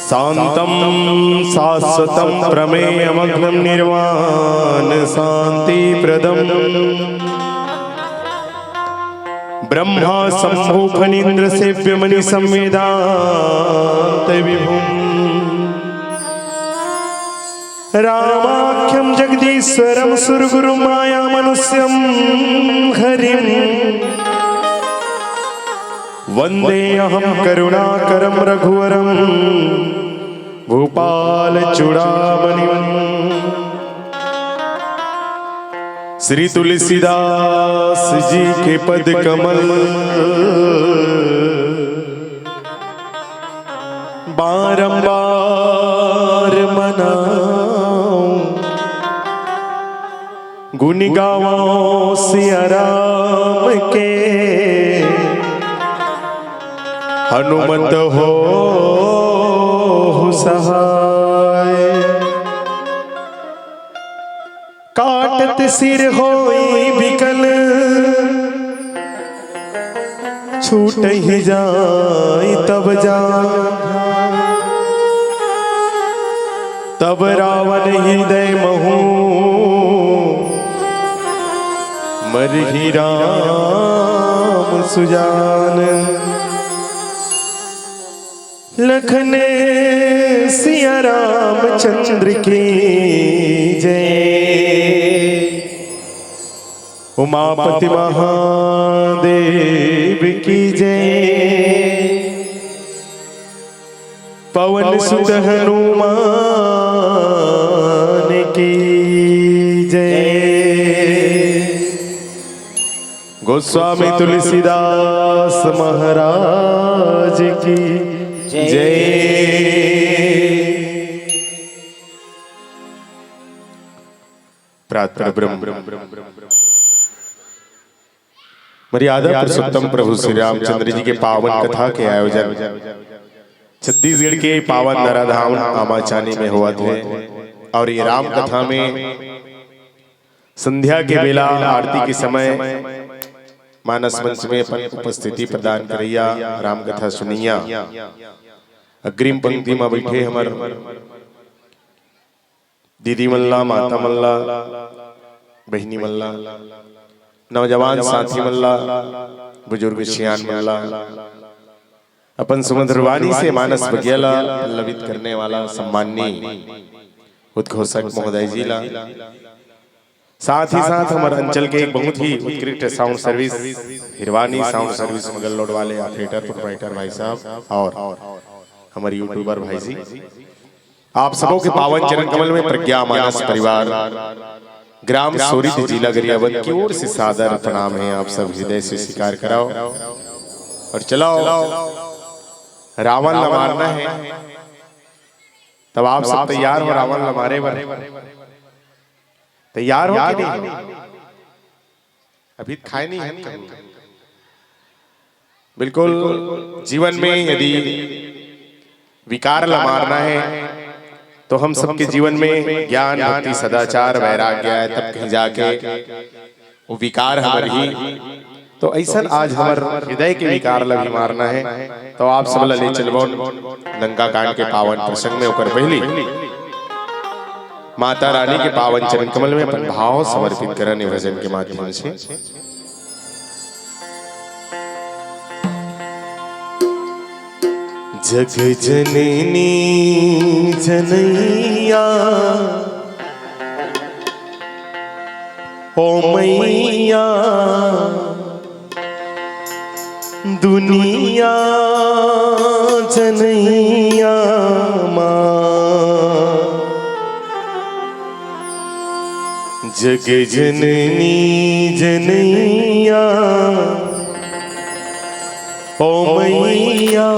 शांतं शाश्वतं प्रमेयमग्नं निर्वाण शांतिप्रदम् ब्रह्मा शंभु फणीन्द्र सेव्य मणि संवेदांत विभुम् रामाख्यं जगदीश्वरं सुरगुरु माया मनुष्यं हरिम् वंदे अहं करुणाकरं रघुवरं भूपाल चूड़ामणिं श्री तुलसीदास जी के पद कमल बारंबार मनाऊं गुण गाऊं सिया राम के हनुमत हो सहाय काटत सिर होई बिकल छूट ही जाए तब तब रावण हृदय महू मरहि राम सुजान लखन सिया रामचंद्र की जय। उमापति महादेव की जय। पवन सुत हनुमान की जय। गोस्वामी तुलसीदास महाराज की जय। प्रातः ब्रह्म मर्यादा पुरुषोत्तम प्रभु श्री रामचंद्र जी के पावन कथा के आयोजन छत्तीसगढ़ के पावन नराधाम आमाचानी में हुआ थे। और ये राम कथा में संध्या के बेला आरती के समय मानस मंच में उपस्थिति प्रदान करैया राम कथा सुनिया। अग्रिम पंक्ति में बैठे हमार दीदी मल्ला, माता मल्ला, बहनी मल्ला, नौजवान साथी मल्ला, बुजुर्ग सियान मल्ला, अपन सुमधुर वाणी से मानस बघेला पल्लवित करने वाला सम्माननीय उद्घोषक महोदय जी ला, साथ ही साथ हमारे अंचल के एक बहुत ही उत्कृष्ट sound service Hirwani sound service मगल लोड वाले ऑपरेटर प्रोपराइटर भाई साहब और हमारे यूट्यूबर भाई जी, आप सबों के पावन चरण कमल में प्रज्ञा मानस परिवार ग्राम सोरित जिला गरियाबंद की ओर से सादर प्रणाम है। आप सब हृदय से स्वीकार कराओ और चलाओ। रावण न मारना है, तब आप सब तैयार हो रावण न मारे बर? तैयार हो कि नहीं? अभी खाए नहीं है? बिल्कुल। जीवन में यदि विकार न मारना है तो हम सबके जीवन में ज्ञान, भक्ति, सदाचार, वैराग्य है, तब कहीं जाके वो विकार हमारे ही। तो ऐसा आज हमारे हृदय के विकार ला भी मारना है। तो आप सब ले चलबो लंका कांड के पावन प्रसंग में होकर पहली माता रानी के पावन चरण कमल में अपन भाव समर्पित करने भजन के माध्यम से। जग जननी जनैया ओ मैया दुनिया जनैया माँ। जग जननी जनैया ओ मैया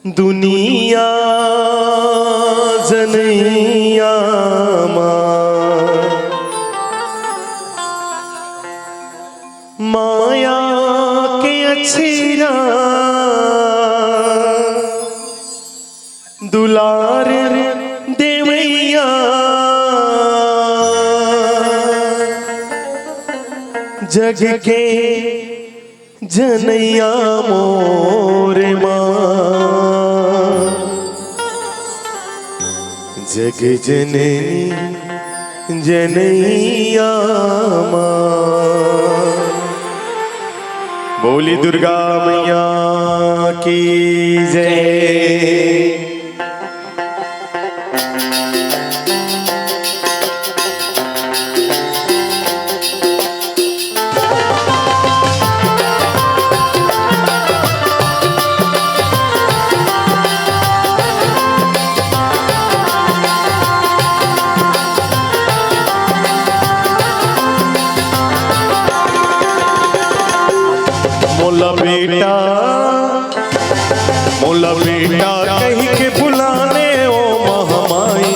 दुनिया जनैया माँ। माया के अछेरा दुलार देवैया। जग के जनैया मोर माँ। जग जननी जनैया माँ। बोली दुर्गा मैया की जय। मोला बेटा कहीं के बुलाने ओ महामाई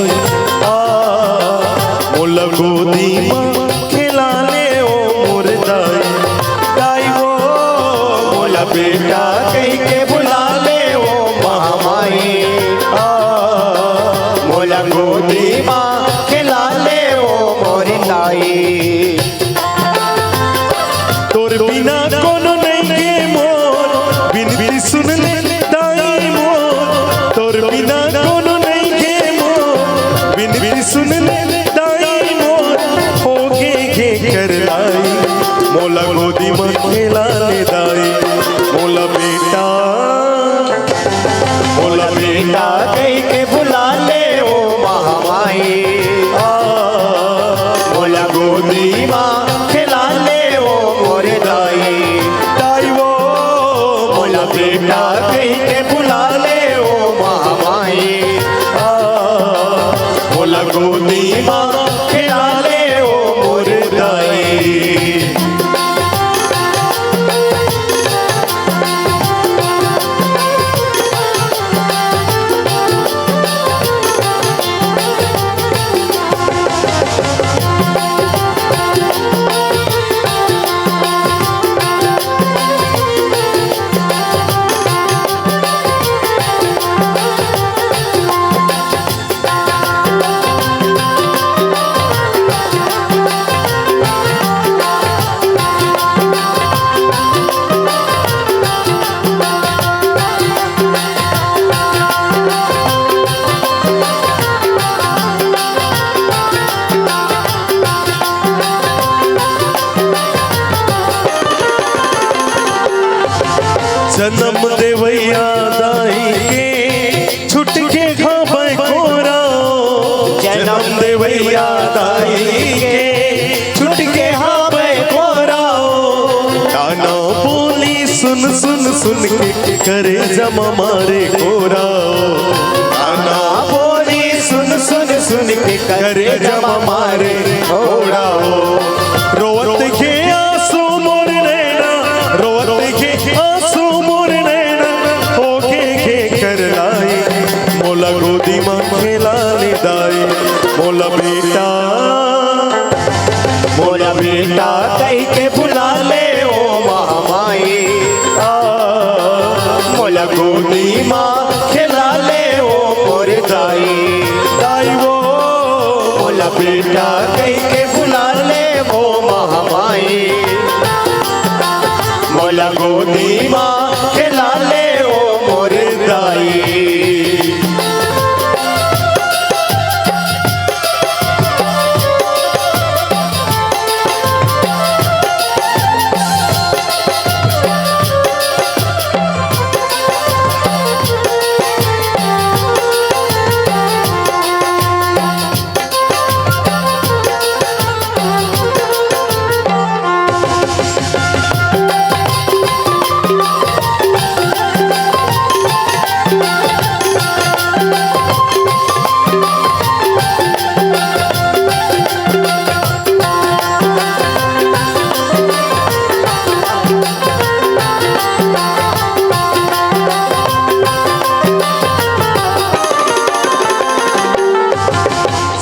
आ। मोला गोदी माँ खिलाने ओ मुर्दाई दाई वो। मोला बेटा कहीं के बुलाने ओ महामाई आ। मोला गोदी माँ खिलाने ओ मुर्दाई। तोर बिना कोनो नहीं के मोर बिन सुन ले दाई मोर। तोर बिना कोनो नहीं के मोर बिन सुन ले दाई मोर। हो गे कर लाई मोला गोदी में खेला ले दाई। मोला बेटा कहीं के बुला ले ओ महामाई आ। मोला गोदी माँ मोला गोदी मां खिला ले ओ मोर दाई। जन्म देवैया दाई के छुट के खावे कोरा, जन्म देवैया दाई के छुट के खावे कोरा। ताना बोली सुन सुन सुन के करे जमा मारे कोरा, ताना बोली सुन सुन सुन के करे जमा मारे कोरा। रोवत के आंसू मोर नैना, रोवत के आंसू मोर नैना होके के कर लाई। मोला गोदी मां खेला ले दाई, मोला बेटा कह के बुला ले ओ महामाई। मोला गोदी मां खेला ले ओ मोर दाई, दाई वो मोला बेटा कह के बुला ले ओ महामाई। मोला गोदी मां खिला ले ओ मोर दाई।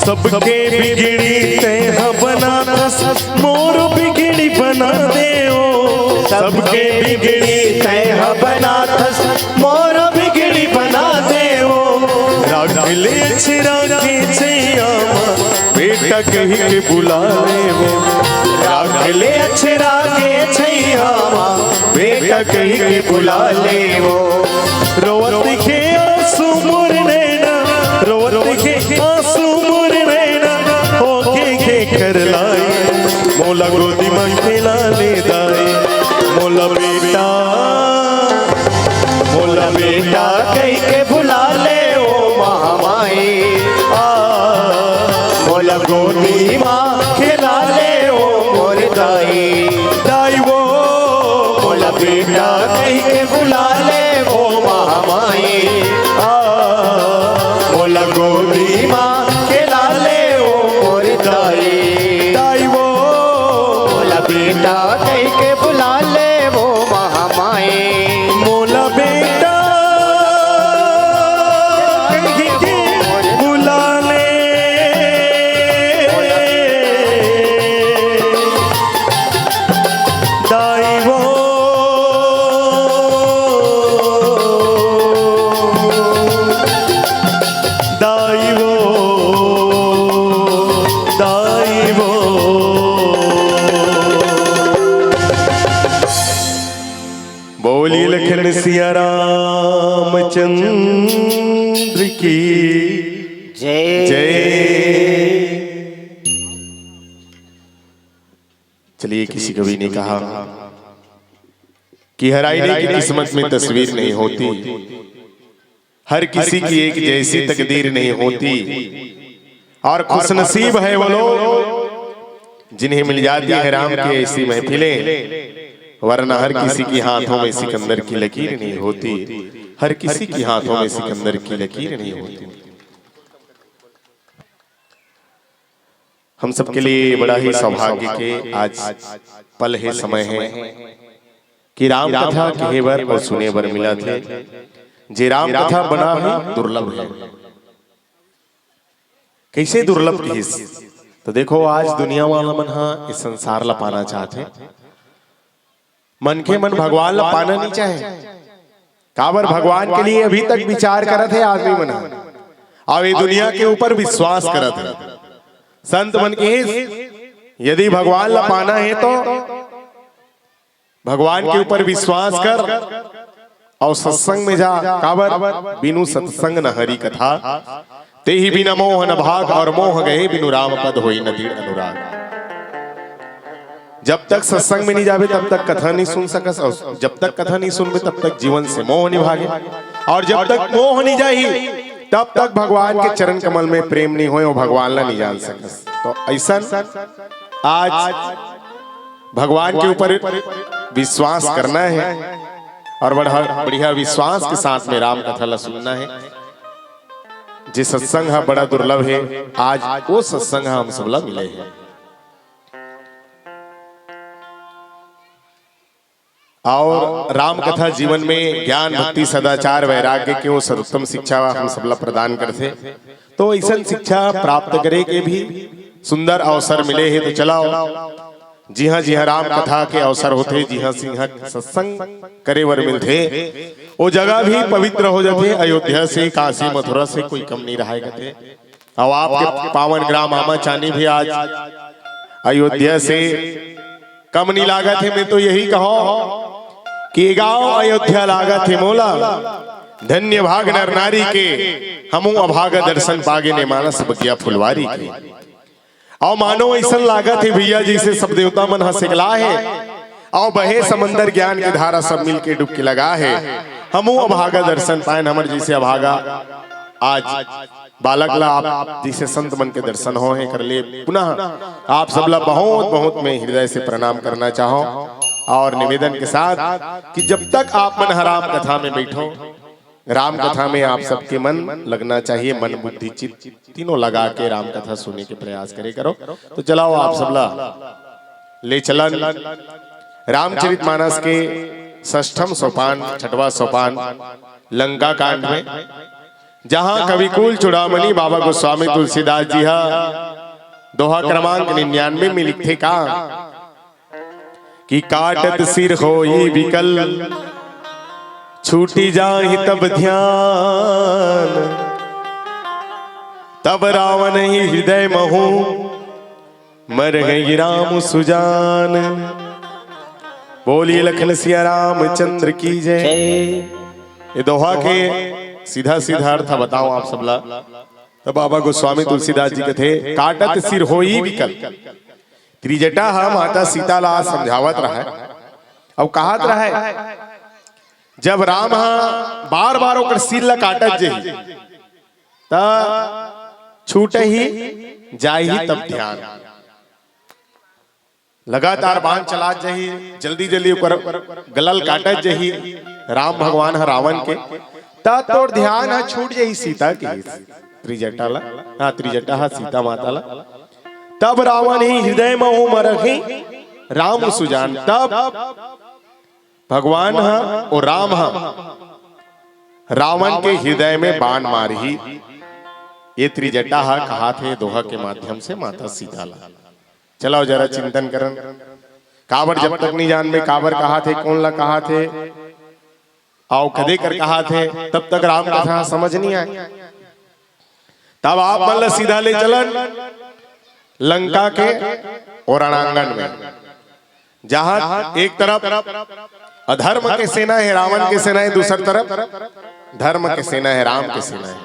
सबके बिगड़ी तेहा बनाना, मोर बिगड़ी बना दे ओ। सबके बिगड़ी तेहा बनाना, मोर बिगड़ी बना दे ओ। राग ले छिरा के छैया बेटा कह के बुला ले वो, राग ले छिरा के छैया बेटा कह के बुला ले वो। रोवत के आंसू मोर नैना, रोवत के आंसू मोर नैना होके के कर लाई। मोला गोदी मां खिला ले दाई, मोला बेटा कह के बुला ले ओ महामाई। मोला गोदी मां खिला ले ओ मोर दाई, दाई वो मोला बेटा कह के बुला ले ओ महामाई। मोला गोदी मां खिला ले ओ मोर दाई, दाई वो मोला बेटा कह के बुला ले वो महामाई। मोला बेटा कह के बुला ले, दाई वो दाई वो दाई वो। बोलिए लखन सिया रामचंद्र की जय जय। चलिए, किसी कवि ने कहा कि हर आईने की किस्मत में तस्वीर नहीं होती, हर किसी की एक जैसी तकदीर नहीं होती, और खुशनसीब है वो लोग जिन्हें मिल जाती है राम की ऐसी महफिलें, वरना हर किसी की हाथों में सिकंदर की लकीर नहीं होती, हर किसी की हाथों में सिकंदर की लकीर नहीं होती। हम सबके लिए बड़ा ही सौभाग्य के आज पल है, समय है कि राम कथा कहे बर और सुने बर मिला थे। जे राम कथा बना है दुर्लभ है। कैसे दुर्लभ कहिस तो देखो, आज दुनिया वाला मन हा इस संसार ला पाना चाहते, मन के मन भगवान ला पाना नहीं चाहे। काबर भगवान के लिए अभी तक विचार करत है आदमी मन, और ये दुनिया के ऊपर विश्वास करत है। संत मन के यदि भगवान ला पाना है तो भगवान के ऊपर विश्वास कर और सत्संग में जा। काबर बिनु सत्संग न हरि कथा, ते ही बिना मोह न भाग, और मोह गए बिनु राम पद होई न दृढ़ अनुराग। जब तक सत्संग में नहीं जावे तब तक कथा नहीं सुन सकस, और जब तक कथा नहीं सुनबे तब तक जीवन से मोह नहीं भागे, और जब तक मोह नहीं जाही तब तक भगवान के चरण कमल में प्रेम नहीं होए और भगवान ला नहीं जान सकस। तो ऐसा आज भगवान के ऊपर विश्वास करना है और बढ़िया विश्वास के साथ में राम कथा ला सुनना है। जे सत्संग है बड़ा दुर्लभ है, आज वो सत्संग हम सब ला मिले हैं। और राम कथा जीवन में ज्ञान भक्ति सदाचार वैराग्य के वो सर्वोत्तम शिक्षा हम सबला प्रदान करते। तो ऐसा शिक्षा प्राप्त करे के भी सुंदर अवसर मिले हैं। तो चलाओ जी हाँ राम कथा के अवसर होते, जी हाँ सिंह सत्संग करे वर मिलते, वो जगह भी पवित्र हो जाते। अयोध्या से काशी मथुरा से कोई कम नहीं रहा करते। और आपके पावन ग्राम आमा चानी भी आज अयोध्या से कम नहीं लागत है। मैं तो यही कहो कि गांव अयोध्या लागत है मोला, धन्य भाग नर नारी के, हमू अभागा दर्शन पागे ने मानस बगिया फुलवारी के। और मानो ऐसा लागत है भैया जैसे सब देवता मन हंसगला है, और बहे समंदर ज्ञान की धारा सब मिल के डुबकी लगा है। हमू अभागा दर्शन पाए, हमर जैसे अभागा आज बालक ला आप जैसे संत मन के दर्शन हो है कर ले। पुनः आप सबला बहुत बहुत मैं हृदय से प्रणाम करना चाहो, और निवेदन के साथ कि जब तक आप मन राम कथा में बैठो, राम कथा में आप सबके मन लगना चाहिए। मन बुद्धि चित्त तीनों लगा के राम कथा सुनने के प्रयास करे करो। तो चलाओ आप सबला ले चलन रामचरितमानस के षष्ठम सोपान, छठवां सोपान लंका कांड में, जहां कविकुल चूड़ामणि बाबा गोस्वामी तुलसीदास जी हा दोहा क्रमांक 99 में लिखे का कि काटत सिर होई विकल, छूटी जाहि तब ध्यान, तब रावण ही हृदय महु, मर गई राम सुजान। बोलिए लखन सिया रामचंद्र की जय। ये दोहा के सीधा सीधा अर्थ बताओ आप सबला। तो बाबा गोस्वामी तुलसीदास जी के थे, काटत सिर होई विकल। त्रिजटा हा माता सीता ला समझावत रहा, और कहत रहा जब राम हा बार बार ओकर सिर ला काटत जही ता छूट ही जाही तब ध्यान। लगातार बाण चला जही, जल्दी जल्दी ओकर गलल काटत जही राम भगवान हा रावण के, ता तोर ध्यान हा छूट जही सीता के त्रिजटा ला। हाँ त्रिजटा हा सीता माता ला। तब रावण ही हृदय में मरहि राम सुजान। तब भगवान हा और राम हा रावण के हृदय में बाण मारही। ये त्रिजटा हा कहा थे दोहा के माध्यम से माता सीता ला। चलाओ जरा चिंतन करन, काबर जब तक नहीं जान में काबर कहा थे, कौन ला कहा थे, आओ कदे कर कहा थे, तब तक राम कथा समझ नहीं आए। तब आप मन सीधा ले चलन लंका के और रणांगण में, जहां एक तरफ अधर्म के सेना है, रावण के सेना है, दूसरी तरफ धर्म के सेना है, राम के सेना है।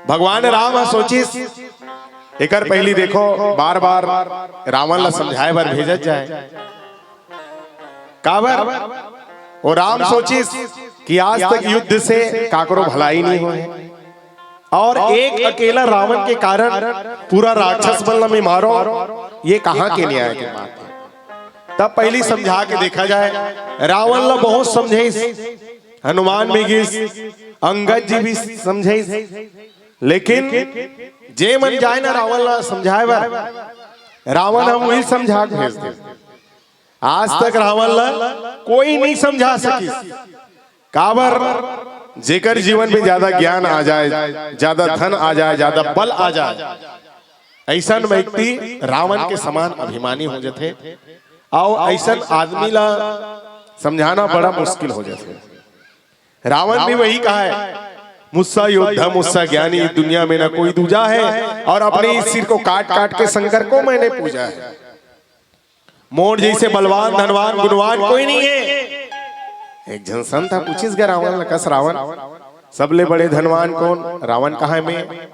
भगवान राम सोचिस एकर पहली देखो बार बार रावण ला समझाए बार भेजत जाए काबर, और राम सोचिस कि आज तक युद्ध से काकरो भलाई नहीं हुए, और एक अकेला रावण के कारण पूरा राक्षस बल में मारो, ये कहां के न्याय की बात है। तब पहली समझा के देखा जाए, रावण ला बहुत समझे, हनुमान भी गिस, अंगद जी भी समझे, लेकिन जे मन जाए ना रावण ला समझाए बार, रावण हम वही समझा के भेज दे। आज तक रावण ला कोई नहीं समझा सकी। काबर जेकर जीवन में ज्यादा ज्ञान आ जाए, ज्यादा धन आ जाए, ज्यादा बल आ जाए, ऐसा व्यक्ति रावण के समान अभिमानी हो जाते और ऐसा आदमी ला समझाना बड़ा मुश्किल हो जाता। रावण भी वही कहा है, मुझसा योद्धा मुझसा ज्ञानी दुनिया में ना कोई दूजा है, और अपने इस सिर को काट काट के शंकर को मैंने पूजा है। मोर जैसे बलवान धनवान गुणवान कोई नहीं है। एक जन संत था, पूछिस गया रावण कस रावण सबले बड़े धनवान कौन? रावण कहा है मैं।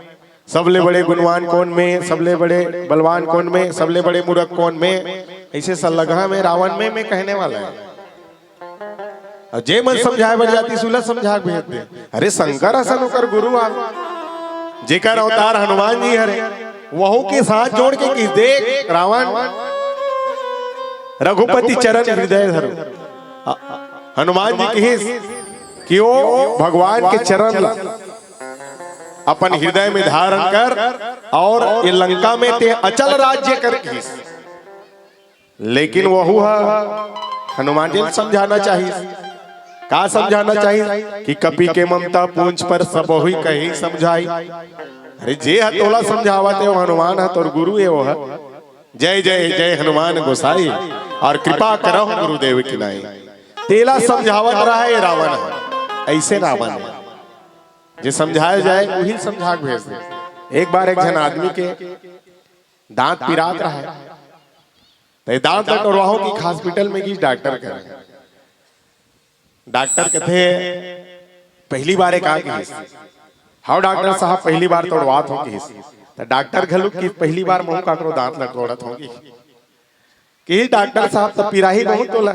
सबले बड़े गुणवान कौन? में। सबले बड़े बलवान कौन? में। सबले बड़े मूर्ख कौन? में। ऐसे सल्लघा में रावण में मैं कहने वाला है। और जे मन समझाए बढ़ जाती सुलह समझा भेज दे। अरे शंकर असन होकर गुरु आ, जेकर अवतार हनुमान जी हरे, वहू के साथ जोड़ के किस देख रावण रघुपति चरण हृदय धरो। हनुमान जी की कि वो भगवान के चरण अपन हृदय में धारण कर और ये लंका में ते अचल राज्य कर। लेकिन वहू हनुमान जी समझाना चाहिए। का समझाना चाहिए कि कपि के ममता पूंछ पर सब ही कहीं समझाई। अरे जे तोला समझावत है वो हनुमान है, तोर गुरु है वो है। जय जय जय हनुमान गोसाई, और कृपा करो गुरुदेव की नाई। तेला समझावत रहा है रावण है। ऐसे रावण है जे समझाया जाए वही समझा भेज दे। एक बार एक जन आदमी के दांत पिरात रहा है, तो दांत कटवाओ की हॉस्पिटल में गई डॉक्टर करे। डॉक्टर कहते पहली बार एक आ गई, हाँ डॉक्टर साहब पहली बार तोड़वात होगी। तो डॉक्टर घलू की पहली बार मुंह काकरो दांत लटोड़त होगी कि डॉक्टर साहब तो पिराही बहुत तोला।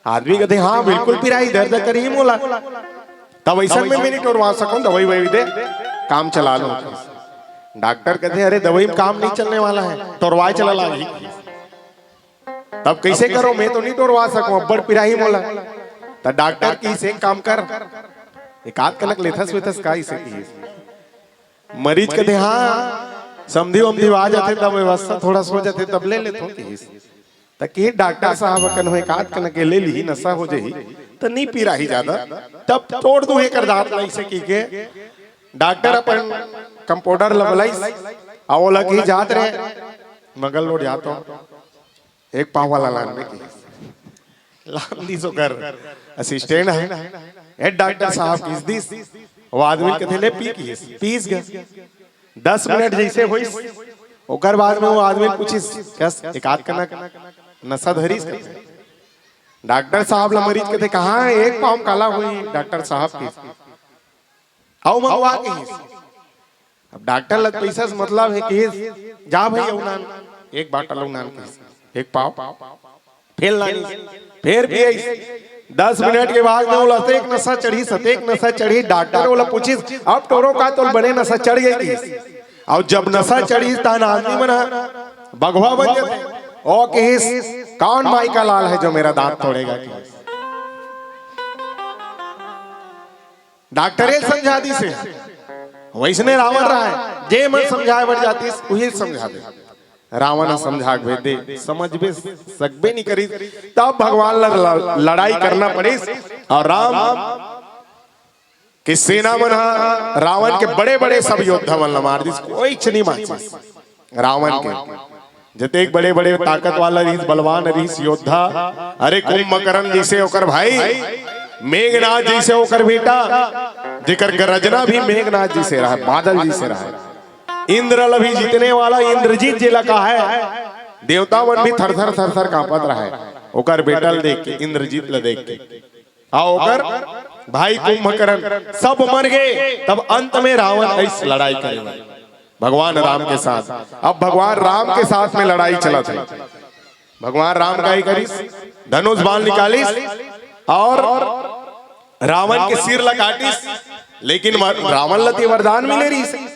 आदमी कहते हाँ बिल्कुल पिराही दर्द करी मोला, तब ऐसा में मैं नहीं तोड़वा सकूं, दवाई वही दे काम चला लो। डॉक्टर कहते अरे दवाई में काम नहीं चलने वाला है, तोड़वाए चला लागी। तब कैसे करो, मैं तो नहीं तोड़वा सकूं, अब्बड़ पिराही मोला। तो डॉक्टर की से काम कर, एक आध कनक लेथस वेथस का इसे की। मरीज कहते हाँ समझी उमधी आ जाते तब व्यवस्था थोड़ा सो जाते तब ले लेते कि डॉक्टर साहब कन हो एक आध कनक ले ली नशा हो जाही तो नहीं पी रही ज्यादा, तब तोड़ दो एक दांत नहीं से की के। डॉक्टर अपन कंपाउंडर लगलाई आवला की जात रहे मगल लोड जातो एक पाव वाला लाने की लांदी सो कर असिस्टेंट है हेड डॉक्टर साहब किस दिस वो आदमी कहते ले पीस गए 10 मिनट जैसे हुई ओकर बाद में वो आदमी पूछिस कस एक आध कनक नशा धरीस। डॉक्टर साहब ला मरीज कहते कहाँ एक पाव काला हुई डॉक्टर साहब की आओ मंगवा के। अब डॉक्टर लग पैसा से मतलब है कि जा भाई उनान एक बाटल उनान के एक पाव फेल लानी फिर भी 10 मिनट के बाद में बोला एक नशा चढ़ी सतेक नशा चढ़ी। डॉक्टर बोला पूछिस अब टोरो का तो बने नशा चढ़ गई थी। और जब नशा चढ़ी तान आदमी बना बगवा बन गए ओ किस कौन माई का लाल है जो मेरा दांत तोड़ेगा। डॉक्टर समझा दी से वैसने रावण रहा है जे मन समझाए बढ़ जाती वही समझा दे। रावण समझा दे समझ भी सकबे नहीं करी, तब भगवान लड़ाई करना पड़ी। और राम कि सेना मन रावण के बड़े बड़े सब योद्धा मन मार दी, कोई नहीं मार रावण के जते बड़े बड़े ताकत वाला रीस बलवान रीस योद्धा। अरे कुंभकर्ण जैसे ओकर भाई, मेघनाथ जैसे ओकर बेटा जेकर गरजना भी मेघनाथ जी से रहा, बादल जी से रहा। इंद्र भी जीतने वाला इंद्रजीत जिला का है, देवता मन भी थर थर थर थर कांपत रहा है ओकर बेटा देख के, इंद्रजीत ला देख के। आओ ओकर भाई कुंभकर्ण सब मर गए। तब अंत में रावण ऐसी लड़ाई करेगा भगवान राम के साथ। अब भगवान राम के साथ में लड़ाई चला था। भगवान राम का ही करी धनुष बाण निकालिस और रावण के सिर लगाटिस। लेकिन रावण लती वरदान मिले रही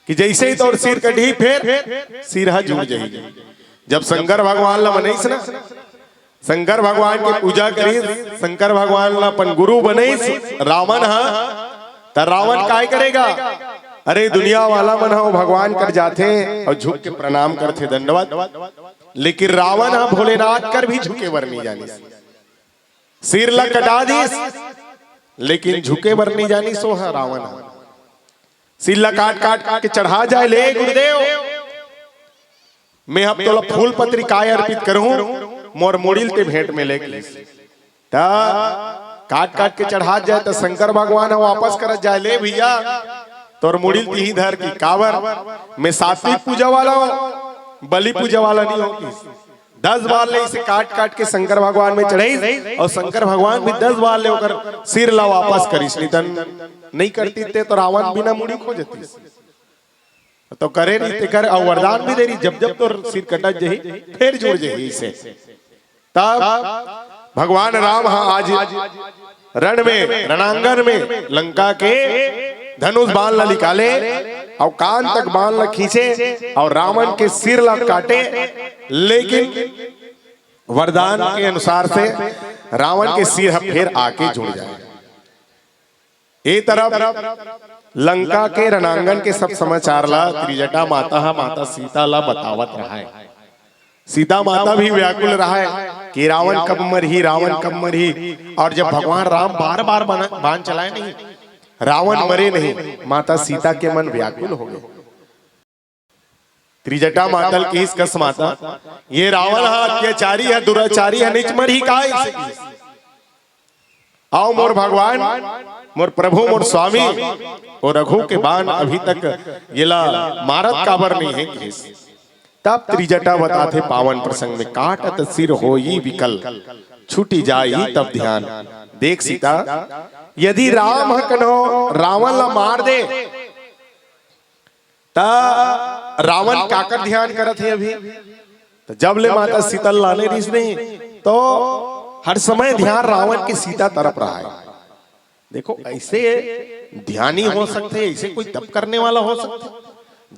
कि जैसे ही तो सिर कटी फिर सिर जुड़ जाएगी। जब शंकर भगवान ला मनीस ना, शंकर भगवान की पूजा करी, शंकर भगवान ला अपन गुरु बने रावण तो रावण काय करेगा अरे दुनिया वाला मन हो भगवान कर जाते और झुक के प्रणाम करते दंडवत, लेकिन रावण हा भोलेनाथ कर भी झुके वर नहीं जानी, सिर ला कटा दीस लेकिन झुके वर नहीं जानी। सो है रावण, सिर ला काट काट के चढ़ा जाए, ले गुरुदेव मैं अब तो फूल पत्री काय अर्पित करूं, मोर मुड़िल ते भेंट में लेके काट काट के चढ़ा जाए तो शंकर भगवान वापस कर जाए, ले भैया तोर मुड़िल ती धर की कावर, मैं सात्विक पूजा वाला हूं, बलि पूजा वाला नहीं हूं। 10 बार ले इसे काट काट के शंकर भगवान में चढ़ाई, और शंकर भगवान भी 10 बार ले होकर सिर ला वापस करीस, नहीं करती ते तो रावण बिना मुड़ी खो जाती, तो करे नहीं ते कर, और वरदान भी दे रही जब जब तो सिर कटा जही फिर जोड़ जही इसे। तब भगवान राम आज रण में रणांगन में लंका के धनुष बाण ला निकाले और कान तक बाण ला खींचे और रावण के सिर ला काटे, लेकिन वरदान के अनुसार से रावण के सिर फिर आके जुड़ जाए। एक तरफ लंका के रणांगन के सब समाचार ला त्रिजटा माता सीता ला बतावत रहा है। सीता माता भी व्याकुल रहा है कि रावण कब मरही, रावण कब मरही, और जब भगवान राम बार बार बाण चलाए नहीं, रावण मरे नहीं, माता सीता के मन व्याकुल हो गए। त्रिजटा मातल की इस कस माता, ये रावण अत्याचारी है, दुराचारी है, निच मर ही का, आओ मोर भगवान, मोर प्रभु, मोर स्वामी और रघु के बाण अभी तक येला मारत काबर नहीं है। तब त्रिजटा बताते पावन प्रसंग में, काटत सिर होई विकल छूटी जाई तब ध्यान, देख सीता यदि राम कनो रावण ला मार दे ता रावण काकर ध्यान करत है अभी, तो जब ले माता सीता लाने रिस नहीं तो हर समय ध्यान रावण की सीता तरफ रहा है। देखो ऐसे ध्यानी हो सकते, ऐसे कोई तप करने वाला हो सकता,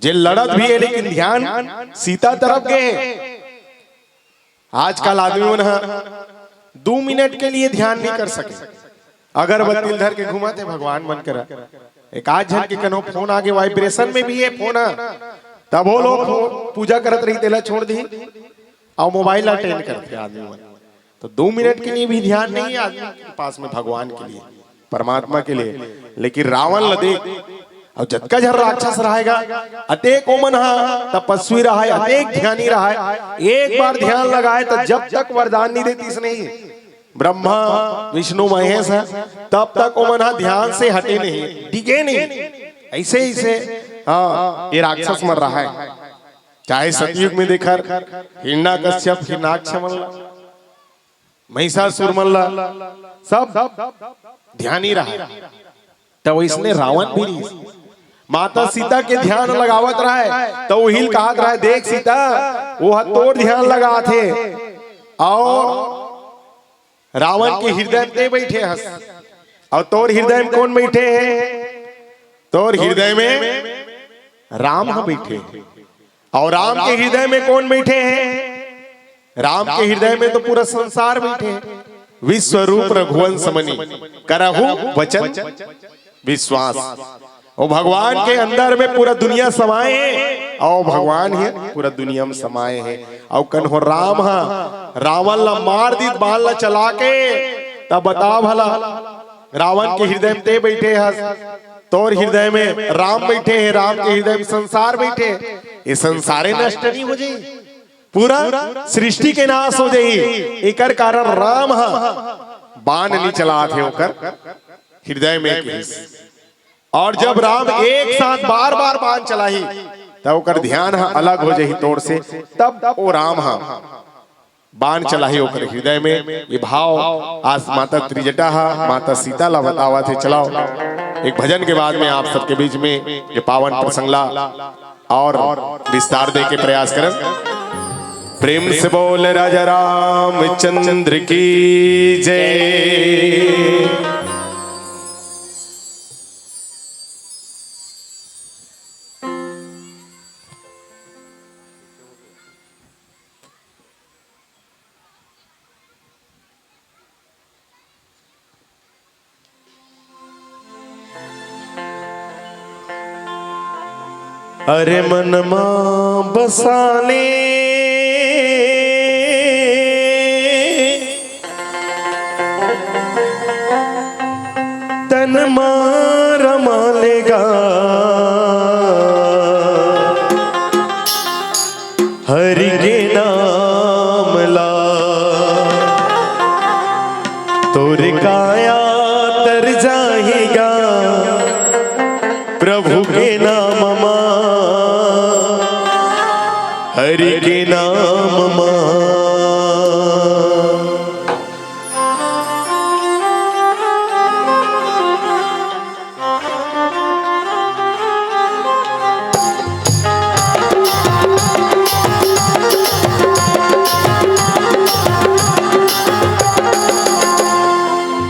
जे लड़त भी है लेकिन ध्यान सीता तरफ गए। आजकल आदमी मन 2 मिनट के लिए ध्यान नहीं कर सके, अगरबत्ती धर के घुमाते भगवान मन करा। एक आज जन के कनो फोन आगे वाइब्रेशन में भी है फोन, तब वो लोग पूजा करत रही तेला छोड़ दी और मोबाइल अटेंड करते आदमी मन। तो 2 मिनट के लिए भी ध्यान नहीं है आदमी के पास में भगवान के लिए, परमात्मा के लिए। लेकिन रावण ल देख, और जतका झर राक्षस रहेगा, अतेक ओमन तपस्वी रहा है, अतेक ध्यानी रहा है, एक बार ध्यान लगाए तो जब तक वरदान नहीं देती नहीं, ब्रह्मा विष्णु महेश है, तब तक ओमन ध्यान से हटे नहीं, डिगे नहीं। ऐसे ही से ये राक्षस मर रहा है। चाहे सतयुग में देखा हिरण्यकश्यप, हिरण्याक्ष मल्ला, महिषासुर मल्ला, सब ध्यानी रहा। तो इसने रावण भी माता सीता के ध्यान लगावत रहा है, तो वही कहा रहा है, देख सीता वो तोड़ ध्यान लगा थे और रावण के हृदय में बैठे हस, और तोर हृदय में कौन बैठे हैं? तोर हृदय में राम बैठे, और राम के हृदय में कौन बैठे हैं? राम के हृदय में तो पूरा संसार बैठे हैं। विश्वरूप रघुवंश मणि करहु वचन विश्वास, और भगवान के अंदर में पूरा दुनिया समाये है, और भगवान है पूरा दुनिया में समाये है। और कन्हो राम रावण ला मार दी बाण ला चला के, तब बता भला रावण के हृदय में ते बैठे हस, तोर हृदय में राम बैठे हैं, राम के हृदय में संसार बैठे, ये संसारे नष्ट नहीं हो जाए, पूरा सृष्टि के नाश हो जाए। एक कारण राम बाण नहीं चला थे होकर हृदय में, और जब राम एक साथ बार बार बाण चलाई तब ओकर ध्यान अलग हो जाही तोड़ से, तब वो राम बाण चलाई होकर हृदय में। ये भाव आज माता त्रिजटा माता सीता ला बतावा थे। चलाओ एक भजन के बाद में आप सबके बीच में ये पावन प्रसंगला और विस्तार दे के प्रयास करें। प्रेम से बोल राजा रामचंद्र की जय। अरे मनमा बसाले तन मारा मालेगा हरि के नाम ला तोर काया तर जाएगा प्रभु के नाम मा हरि के नाम मा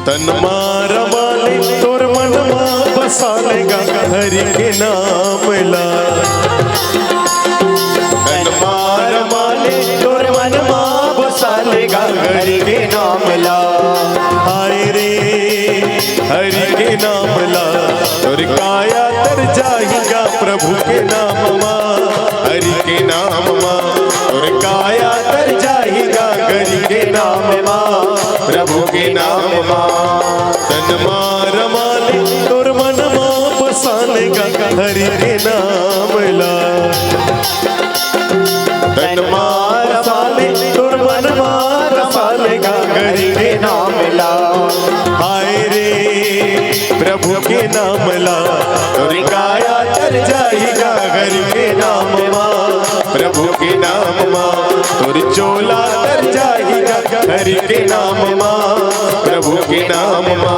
तन मारा माले तोर मनमा बसालेगा हरि के नाम ला तन मारा माले तोर मनमा बसालेगा हरि के नाम ला हाय रे हरि के नाम ला तोर काया तर जाएगा प्रभु के नाम मा हरि के नाम मा तोर काया तर जाएगा हरि के नाम मा प्रभु के नाम मा तन मार माले तोर मन मा बसालेगा हरि के नाम ला तन मार माले तोर मन मा बसालेगा हरि के नाम ला हाय रे प्रभु के नाम ला तोर काया तर जाएगा हरि के नाम मा प्रभु के नाम मा तोर चोला तर जाएगा हरि के नाम मा प्रभु के नाम मा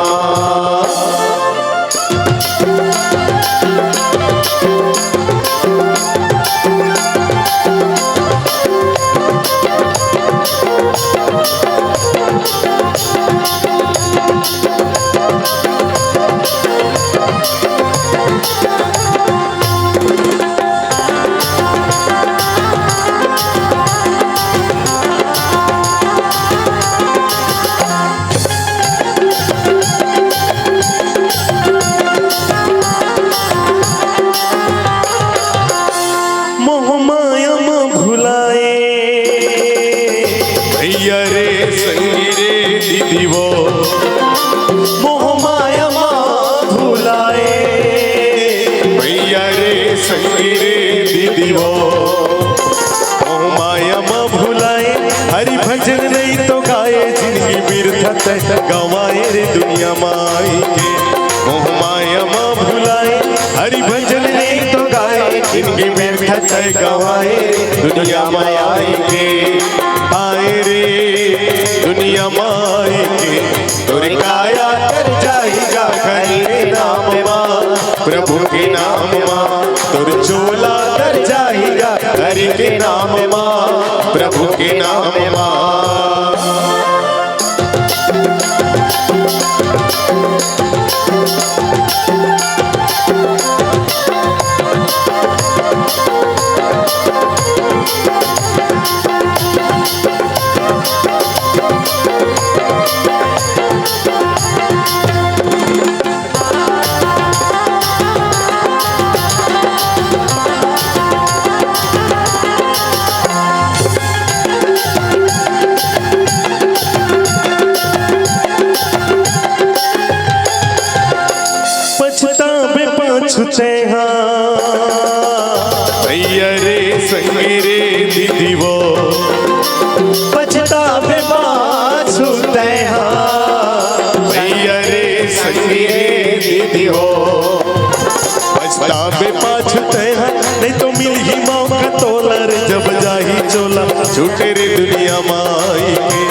हरि भजन नहीं तो गाए जिंदगी बिरथत गवाए रे दुनिया माई के मोह माया माँ भुलाए हरि भजन नहीं तो गाए जिंदगी बिरथत गवाए दुनिया माई के आए रे दुनिया माई के तोर काया कर जाएगा हरि के नाम माँ प्रभु के नाम माँ तोर चोला तर जाएगा हरि के नाम माँ प्रभु के नाम माँ छुते हाँ भैया रे संगी रे दीदी वो पछतावे छुते हाँ भैया रे संगी रे दीदी वो पछतावे छुते हैं नहीं तो मिल ही मौका तोलर जब जाही चोला छूटे रे दुनिया माई के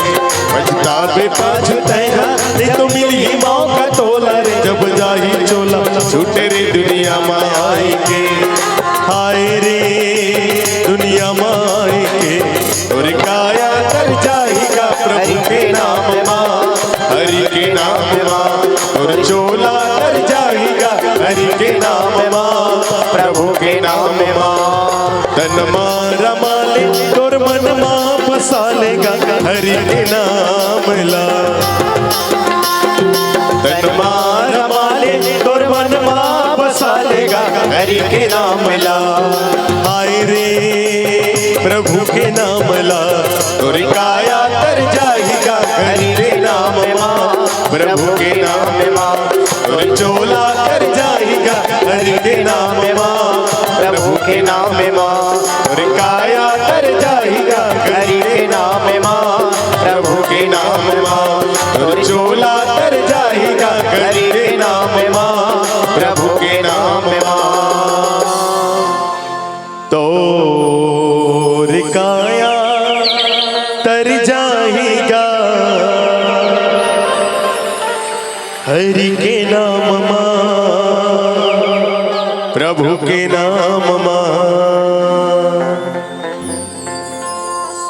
पछतावे छुते हैं नहीं तो मिल ही मौका तोलर जब जाही चोला छूटे रे दुनिया माई के हाय रे दुनिया माई के और काया कर जाएगा प्रभु के नाम माँ हरि के नाम माँ और चोला कर जाएगा हरि के नाम माँ प्रभु के नाम माँ तन मारा माले तोर मन माँ बसा लेगा हरि के नाम ला तन मारा माले तोर मन माँ बसा लेगा हरि के नाम ला। हाय रे प्रभु के नाम ला, तोरी काया तर जाएगा हरि के नाम माँ। प्रभु के नाम माँ तोरी चोला तर जाएगा हरि के नाम माँ। प्रभु के नाम माँ तोरी काया तर जाएगा हरि के नाम माँ। प्रभु के नाम माँ तोरी चोला तर जाएगा हरि के नाम माँ। प्रभु के नाम माँ तोर काया तर जाएगा हरि के नाम माँ। प्रभु के नाम माँ।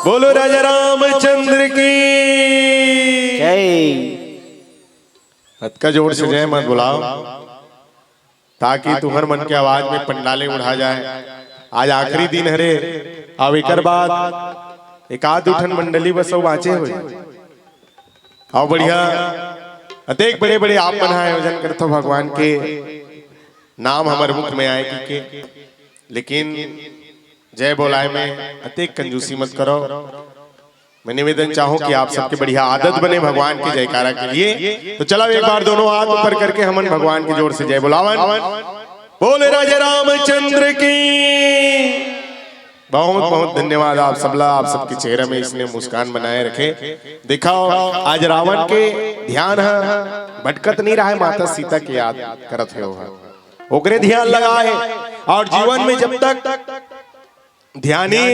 बोलो राजा रामचंद्र की जय। हथ का जोर से जय मत बुलाओ, ताकि तुम्हार मन के आवाज में पंडाले उड़ा जाए। आज आखिरी दिन हरे, अब एक बाद एक आध उठन मंडली बसो बाँचे हुए और बढ़िया अतेक बड़े बड़े आप मन आयोजन करते भगवान के नाम हमारे मुख में आए के, लेकिन जय बोलाए में अतेक कंजूसी मत करो। मैं निवेदन चाहूं कि आप सबके बढ़िया आदत बने भगवान के जयकारा के लिए। तो चलो एक बार दोनों हाथ ऊपर करके हमन भगवान की जोर से जय बुलावन। बोले राजा रामचंद्र की। बहुत बहुत धन्यवाद आप सबला, आप सबके चेहरे में इसने मुस्कान बनाए रखे। दिखाओ आज रावण के ध्यान भटकत नहीं रहा है, माता सीता की याद करत है ओकरे ध्यान लगा है। और जीवन में जब तक ध्यानी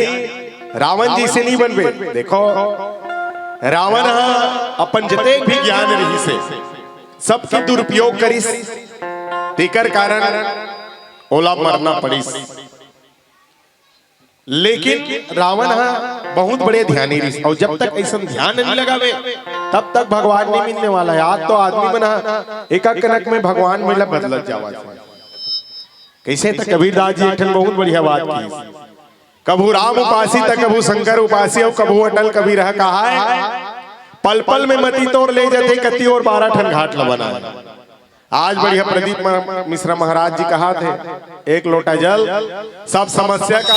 रावण जी से नहीं बनबे, देखो रावण अपन जते भी ज्ञान रही से सबके दुरुपयोग करिस, तेकर कारण ओला मरना पड़िस। लेकिन रावण बहुत बड़े ध्यानी रही, और जब तक ऐसा ध्यान नहीं लगावे तब तक भगवान नहीं मिलने वाला है। आज तो आदमी बना एक कनक में भगवान मिला बदलत जावा। कैसे तो कबीरदास जी एक बहुत बढ़िया बात की, कभू राम उपासी तक कभू शंकर उपासी और कभू अटल कबीर कहा है, पल पल में मती तोड़ ले जाते कति और 12 ठन घाट लबना। आज बढ़िया प्रदीप मिश्रा महाराज जी कहा थे, एक लोटा जल सब समस्या का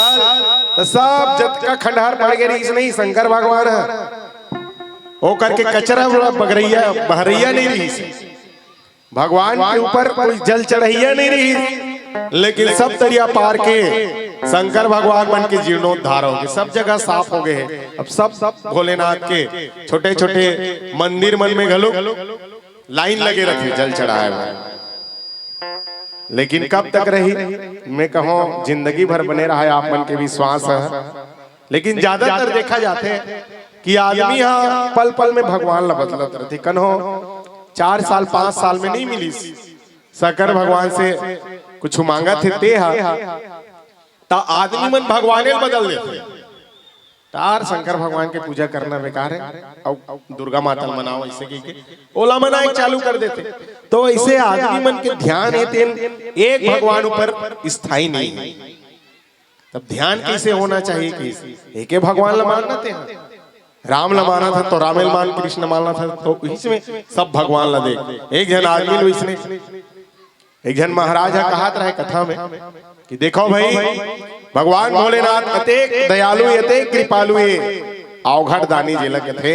तो सब जत का खंडहर पड़ गया। इस नहीं शंकर भगवान है वो करके कचरा बगरैया बहरैया नहीं रही, भगवान के ऊपर कोई जल चढ़ैया नहीं रही, लेकिन सब दरिया पार के शंकर भगवान बन के जीर्णोद्धार हो गए, सब जगह साफ हो गए हैं। अब सब भोलेनाथ के छोटे छोटे मंदिर मन में घलो लाइन लगे रखे जल चढ़ाए हुए। लेकिन कब तक रही मैं कहूँ, जिंदगी भर बने रहा है, आप मन के विश्वास है। लेकिन ज्यादातर देखा जाते हैं कि आदमी यहाँ पल पल में भगवान ला बदलत रहते। कन्हो 4 साल 5 साल में नहीं मिली शंकर भगवान से कुछ मांगा थे ते ता आदमी मन भगवाने बदल देते। तार शंकर भगवान के पूजा करना बेकार है, और दुर्गा माता मनाओ ऐसे की ओला मनाए चालू कर देते। तो ऐसे आदमी मन के ध्यान है तेन एक भगवान ऊपर स्थायी नहीं है। तब ध्यान कैसे होना चाहिए कि एक भगवान ला मानना थे, राम ला माना था तो रामेल मान, कृष्ण मानना था तो इसमें सब भगवान ला देख। एक जन आदमी इसने एक जन महाराज कहा रहे कथा में कि देखो भाई भगवान भोलेनाथ अतेक दयालु अतेक कृपालु अवघट दानी जेला के थे,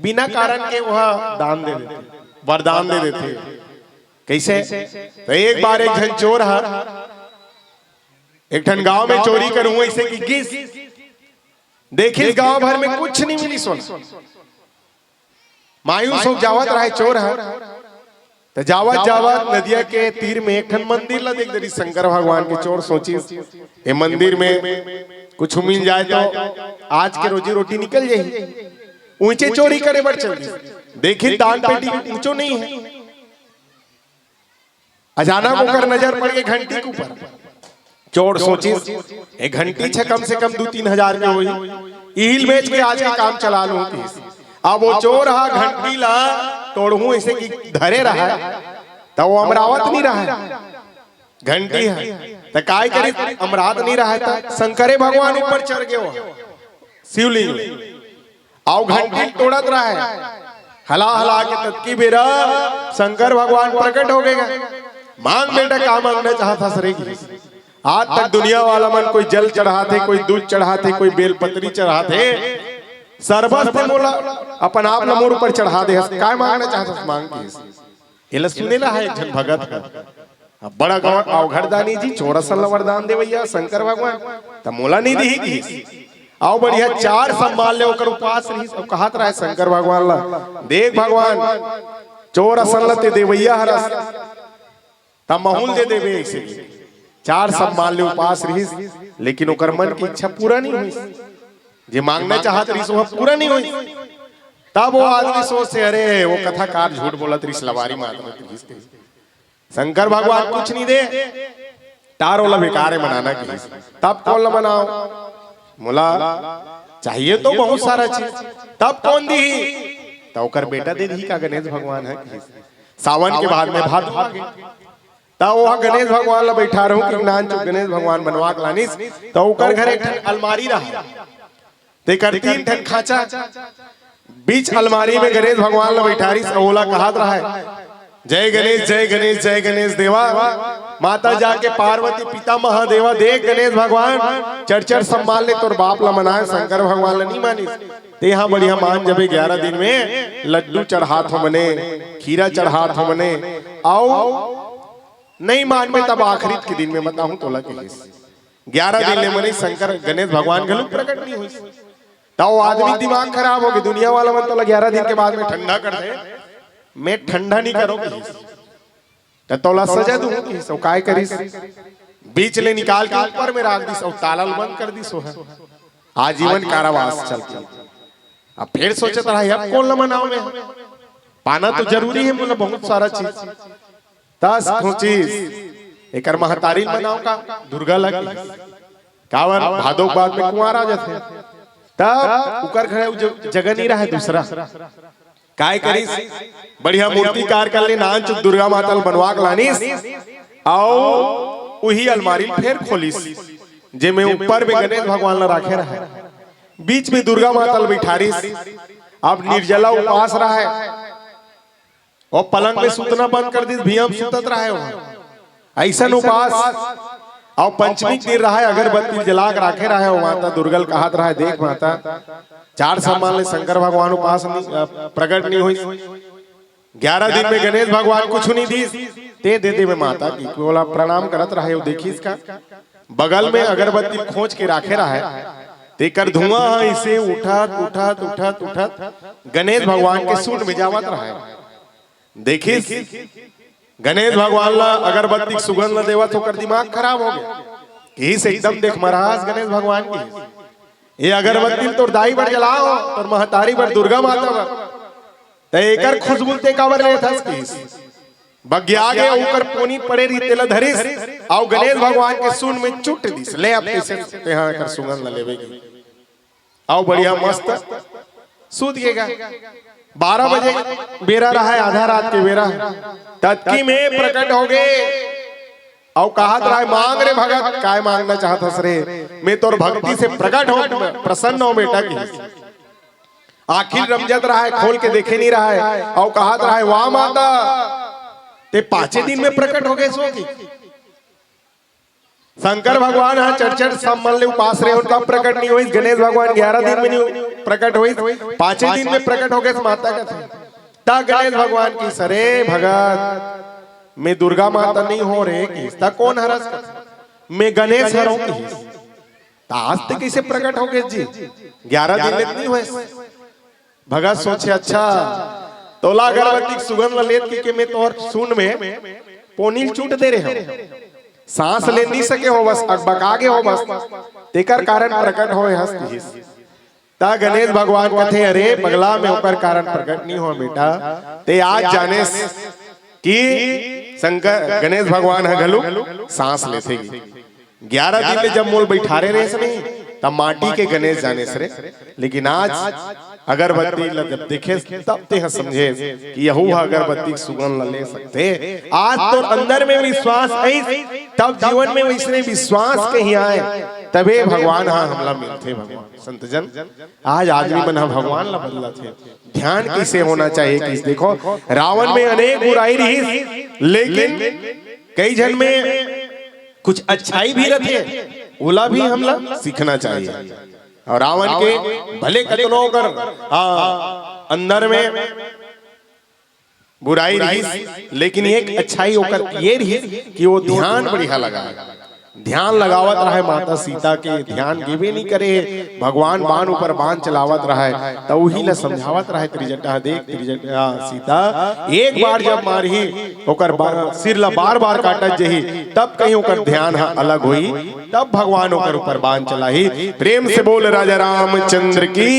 बिना कारण के वह दान दे देते, वरदान दे देते। कैसे? तो एक बार एक जन चोर एक ठन गांव में चोरी करूं ऐसे कि गिस देखिए गांव भर में कुछ नहीं मिली सोना, मायूस हो जावत रहे चोर तो जावत जावत नदिया के तीर में एक ठन मंदिर ला देख दरी शंकर भगवान के। चोर सोची ये मंदिर में कुछ मिल जाए तो आज के रोजी रोटी निकल जाए, ऊंचे चोरी करे बढ़ चल। देखिए दान पेटी ऊंचो नहीं है, अचानक होकर नजर पड़ गई घंटी के ऊपर। चोर सोची एक घंटी छे कम से कम 2-3 हजार के हुई, ईल बेच के आज का काम चला लूं। अब वो चोर घंटी ला तोड़ू ऐसे कि धरे रहा तो वो अमरावत नहीं रहा, घंटी है तो काय करे अमरावत नहीं रहा था। शंकरे भगवान ऊपर चढ़ गए शिवलिंग, आओ घंटी तोड़त रहा है, हला हला के तत्की बेरा शंकर भगवान प्रकट हो गए। मांग बेटा क्या मांगना चाहता सरे की? आज तक दुनिया वाला मन कोई जल चढ़ाते, कोई दूध चढ़ाते, कोई बेलपत्री चढ़ाते, सर्वस्व मोला अपन आप न मोर ऊपर चढ़ा दे। काय मांगना चाहत मांग के एला सुनेला है एक जन भगत का बड़ा अवघड़दानी जी चौरसन वरदान दे भैया शंकर भगवान त मोला नहीं दी की आओ बढ़िया 4 संभाल ले ओकर उपास रही सब कहत रहा है शंकर भगवान ला देख भगवान चौरसन लते देवैया हरस त महूल दे देवे ऐसे 4 संभाल ले उपास रही लेकिन ओकर मन की इच्छा पूरा नहीं हुई। जे मांगना चाहत रही सो पूरा नहीं हुई। तब वो आदमी सोचते अरे वो कथाकार झूठ बोलत रही लवारी मारत शंकर भगवान कुछ नहीं दे तारोला बेकार मनाना की तब कौन मनाओ मोला चाहिए तो बहुत सारा चीज तब कौन दी तो कर बेटा दे दी का गणेश भगवान है सावन के बाद में भादो तब वहां गणेश भगवान ला बैठा रहूं कि नान चुप गणेश भगवान बनवा के लानिस तो ओकर घर एक अलमारी रहा ते कर 3 ठन खाचा बीच अलमारी में गणेश भगवान ला बैठारी ओला कहत रहा है जय गणेश जय गणेश जय गणेश देवा। माता जाके पार्वती पिता महादेवा देख गणेश भगवान चरचर संभाल ले तोर बाप ला मनाए शंकर भगवान ला नहीं मानी ते यहाँ बढ़िया मान जबे 11 दिन में लड्डू चढ़ात हो मने खीरा चढ़ात हो मने आओ नहीं मान में तब आखिरी के दिन में बताऊं तोला के 11 दिन ले मने शंकर गणेश भगवान गलू प्रकट नहीं हुई तो आदमी दिमाग खराब हो गया दुनिया वाला मन तोला 11 दिन के बाद में ठंडा कर दे मैं ठंडा नहीं करोगे तोला सजा दूंगी सो काय करी बीच ले निकाल के ऊपर में रख दी सो ताला बंद कर दी सो है आजीवन कारावास चलती। अब फिर सोचत रहा यार कौन ला मनाओ में पाना तो जरूरी है मुला बहुत सारा चीज 10 चीज एकर महतारी मनाओ का दुर्गा लगी कावन भादो बाद में कुंवार आ जाते तब उकर खड़े जगह नहीं रहा दूसरा काय करी बढ़िया मूर्तिकार कर ले नान चुप दुर्गा माता बनवा के लानिस आओ वही अलमारी फिर खोलिस जे में ऊपर में गणेश भगवान ला रखे रहा बीच में दुर्गा माता बैठारिस अब निर्जला उपास रहा है और पलंग में सुतना बंद कर दी भीम सुतत रहा है ऐसा उपास और पंचमी दिन रहा है अगरबत्ती जला के रखे रहा है माता दुर्गल कहत रहा है देख माता 4 सम्मान ले शंकर भगवान उपास प्रकट नहीं हुई 11 दिन में गणेश भगवान कुछ नहीं दी ते दे दे में माता की बोला प्रणाम करत रहा है देखी इसका बगल में अगरबत्ती खोज के रखे रहा है तेकर धुआं इसे उठत उठत उठत उठत गणेश भगवान के सूंड में जावत रहा है देखिस गणेश भगवान ला अगरबत्ती सुगंध ला देवत होकर दिमाग खराब हो गया इस एकदम देख महाराज गणेश भगवान की ये अगरबत्ती तोर दाई पर जलाओ और महतारी पर दुर्गा माता पर ते एकर खुशबुलते कावर ले थस किस बग्या आगे ऊपर पोनी पड़े री तेला धरिस आओ गणेश भगवान के सूंड में चुट दिस ले अब कैसे यहां कर सुगंध ला लेवेगी आओ बढ़िया मस्त सूत गेगा 12 बजे बेरा रहा है आधा रात के बेरा तत्की में प्रकट हो गए और कहा रहा है मांग रे भगत काय मांगना चाहता रे मैं तोर भक्ति से प्रकट हो प्रसन्न हो बेटा की आखिर रमजत रहा है खोल के देखे नहीं रहा है और कहा रहा है वाह माता ते 5 दिन में प्रकट हो गए सो की शंकर भगवान हाँ चरचर सम्मान ले उपास रहे उनका प्रकट नहीं हुई गणेश भगवान 11 दिन में नहीं प्रकट हुई 5 दिन में प्रकट हो गए माता का ता गणेश भगवान की सरे भगत मैं दुर्गा माता नहीं हो रहे की ता कौन हरस मैं गणेश हरों की आज तक कैसे प्रकट हो गए जी 11 दिन में नहीं हुए भगत सोचे अच्छा तोला अगरबत्ती सुगंध लेत की मैं तोहर सूंड में पोनील चूट दे रहे हो सांस ले नहीं सके हो बस अकबकागे हो बस तेकर कारण प्रकट हो हंस ता गणेश भगवान कथे अरे पगला में होकर कारण प्रकट नहीं हो बेटा ते आज जाने कि शंकर गणेश भगवान है घलू सांस लेते 11 दिन में जब मोल बैठारे रहे नहीं तब माटी के गणेश जाने से लेकिन आज अगरबत्ती जब देखे तब ते समझे कि यहू अगरबत्ती सुगंध ले सकते आज तो अंदर में विश्वास आई तब जीवन में इसने विश्वास कहीं आए तबे भगवान हाँ हमला मिलते भगवान संत जन आज आदमी बना भगवान ला बदला थे ध्यान किसे होना चाहिए कि देखो रावण में अनेक बुराई रही लेकिन कई जन में कुछ अच्छाई भी रखे, ओला भी हमला सीखना चाहिए। और रावण के भले कतनों कर अंदर में बुराई रही, लेकिन एक अच्छाई होकर ये रही कि वो ध्यान बढ़िया लगा, ध्यान लगावत रहा है माता सीता के, ध्यान गिवे नहीं करे, भगवान बाण ऊपर बाण चलावत रहा है। तो वही ला समझावत रहा है त्रिजटा देख, त्रिजटा सीता एक बार जब मारही ओकर सिर ला बार बार काटत जही, तब कहीं ओकर ध्यान अलग हुई, तब भगवान ओकर ऊपर बाण चलाही। प्रेम से बोल राजा रामचंद्र की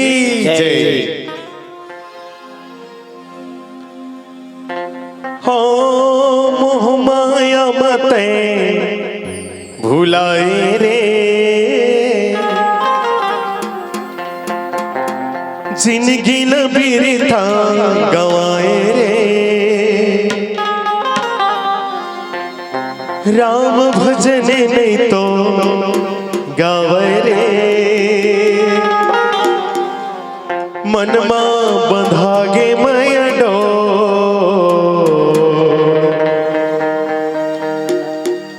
जय। हो मोह माया मते भुलाए रे, जिंदगी न बिरथा गवाए रे, राम भजन नहीं तो गावे रे, मनमा बंधागे माया डोर,